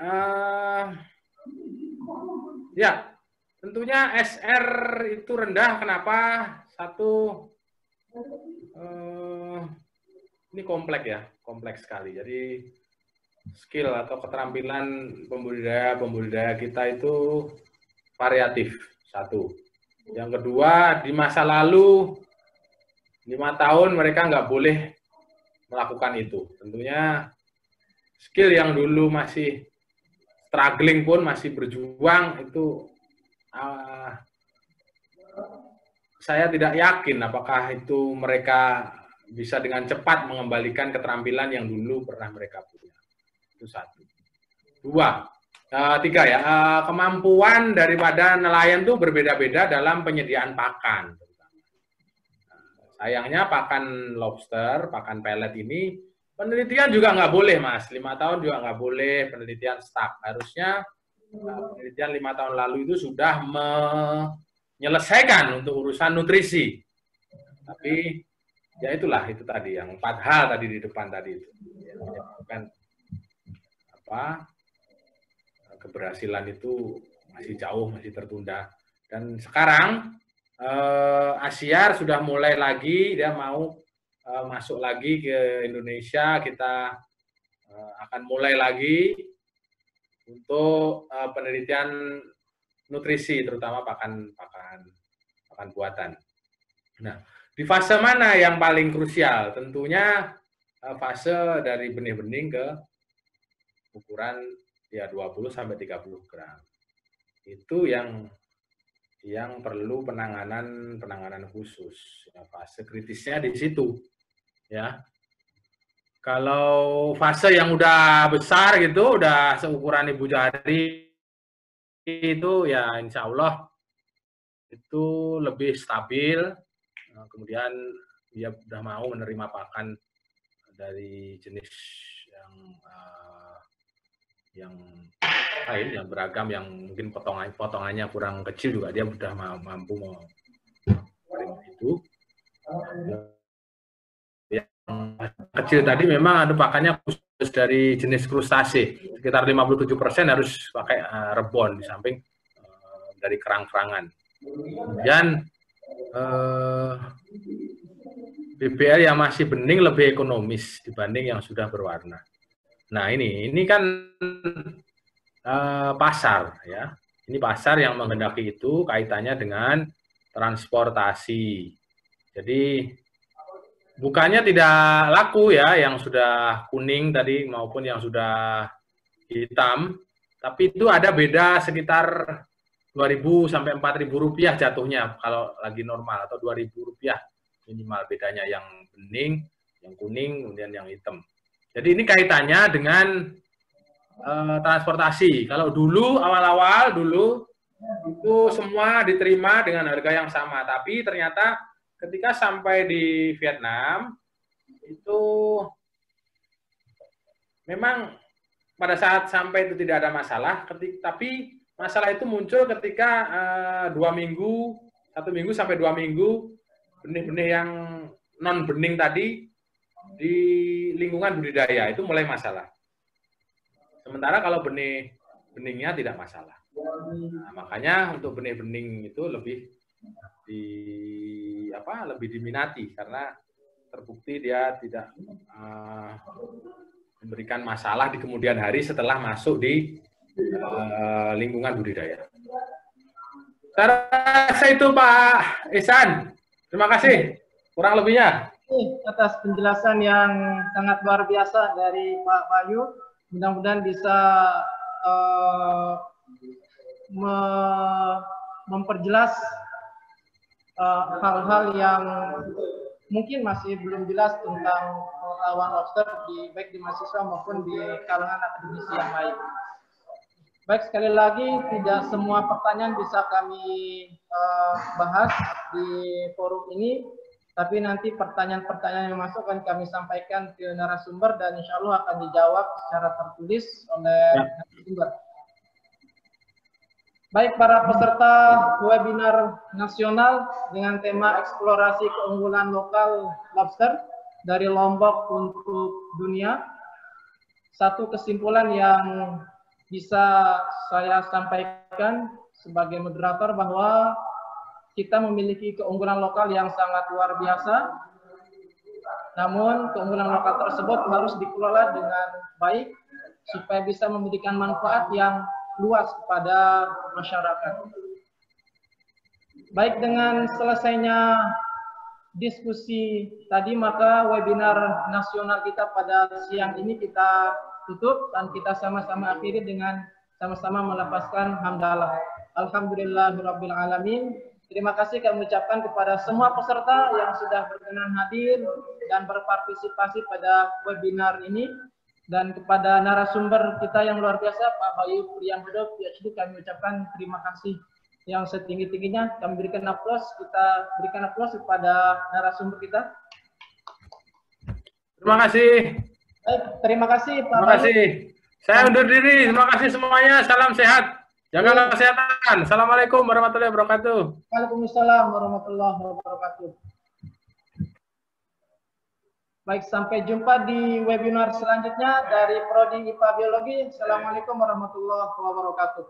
ya. Tentunya SR itu rendah, kenapa? Satu, ini kompleks sekali. Jadi skill atau keterampilan pembudidaya kita itu variatif, satu. Yang kedua, di masa lalu 5 tahun mereka nggak boleh melakukan itu. Tentunya skill yang dulu masih struggling pun masih berjuang itu. Saya tidak yakin apakah itu mereka bisa dengan cepat mengembalikan keterampilan yang dulu pernah mereka punya. Itu satu. Tiga ya, kemampuan daripada nelayan itu berbeda-beda dalam penyediaan pakan. Sayangnya pakan lobster, pakan pelet ini, penelitian juga nggak boleh, Mas. 5 tahun juga nggak boleh penelitian stuck. Harusnya penelitian 5 tahun lalu itu sudah menyelesaikan untuk urusan nutrisi. Tapi ya itulah, itu tadi yang 4 hal tadi di depan tadi itu. Ya, menyebabkan keberhasilan itu masih jauh, masih tertunda. Dan sekarang Asyar sudah mulai lagi, dia mau masuk lagi ke Indonesia, kita akan mulai lagi untuk penelitian nutrisi, terutama pakan buatan. Nah, di fase mana yang paling krusial? Tentunya fase dari benih-benih ke ukuran ya 20 sampai 30 gram. Itu yang yang perlu penanganan khusus. Ya, fase kritisnya di situ, ya. Kalau fase yang udah besar gitu, udah seukuran ibu jari itu ya insya Allah itu lebih stabil. Kemudian dia udah mau menerima pakan dari jenis yang lain, yang beragam, yang mungkin potongannya kurang kecil juga dia sudah mampu menerima itu. Yang kecil tadi memang ada pakannya khusus dari jenis krustase, sekitar 57% harus pakai rebon di samping dari kerang-kerangan. Kemudian BBL yang masih bening lebih ekonomis dibanding yang sudah berwarna. Nah ini kan pasar, ya. Ini pasar yang menghendaki itu kaitannya dengan transportasi. Jadi bukannya tidak laku ya yang sudah kuning tadi maupun yang sudah hitam, tapi itu ada beda sekitar 2.000 sampai 4.000 rupiah jatuhnya kalau lagi normal, atau 2.000 rupiah minimal bedanya, yang bening, yang kuning, kemudian yang hitam. Jadi ini kaitannya dengan transportasi. Kalau dulu awal-awal dulu itu semua diterima dengan harga yang sama, tapi ternyata ketika sampai di Vietnam itu memang pada saat sampai itu tidak ada masalah, tapi masalah itu muncul ketika 1 minggu sampai 2 minggu benih-benih yang non bening tadi di lingkungan budidaya itu mulai masalah. Sementara kalau beningnya tidak masalah. Nah, makanya untuk benih-bening itu lebih diminati karena terbukti dia tidak memberikan masalah di kemudian hari setelah masuk di lingkungan budidaya. Saya rasa itu Pak Ihsan. Terima kasih. Kurang lebihnya. Atas penjelasan yang sangat luar biasa dari Pak Bayu. Mudah-mudahan bisa memperjelas hal-hal yang mungkin masih belum jelas tentang pengetahuan lobster baik di mahasiswa maupun di kalangan akademisi yang lain. Baik, sekali lagi tidak semua pertanyaan bisa kami bahas di forum ini, tapi nanti pertanyaan-pertanyaan yang masuk akan kami sampaikan ke narasumber dan insya Allah akan dijawab secara tertulis oleh narasumber. Baik, para peserta webinar nasional dengan tema eksplorasi keunggulan lokal lobster dari Lombok untuk dunia. Satu kesimpulan yang bisa saya sampaikan sebagai moderator bahwa kita memiliki keunggulan lokal yang sangat luar biasa. Namun keunggulan lokal tersebut harus dikelola dengan baik supaya bisa memberikan manfaat yang luas kepada masyarakat. Baik, dengan selesainya diskusi tadi, maka webinar nasional kita pada siang ini kita tutup dan kita sama-sama akhiri dengan sama-sama melafazkan hamdalah. Alhamdulillahirabbil alamin. Terima kasih kami ucapkan kepada semua peserta yang sudah berkenan hadir dan berpartisipasi pada webinar ini, dan kepada narasumber kita yang luar biasa Pak Bayu Priambodo PhD, kami ucapkan terima kasih yang setinggi-tingginya. Kami berikan aplaus, kita berikan aplaus kepada narasumber kita. Terima kasih. Baik, terima kasih Pak Terima kasih. Saya undur diri. Terima kasih semuanya. Salam sehat. Jaga kesehatan. Assalamualaikum warahmatullahi wabarakatuh. Waalaikumsalam warahmatullahi wabarakatuh. Baik, sampai jumpa di webinar selanjutnya dari Prodi IPA Biologi. Assalamualaikum warahmatullahi wabarakatuh.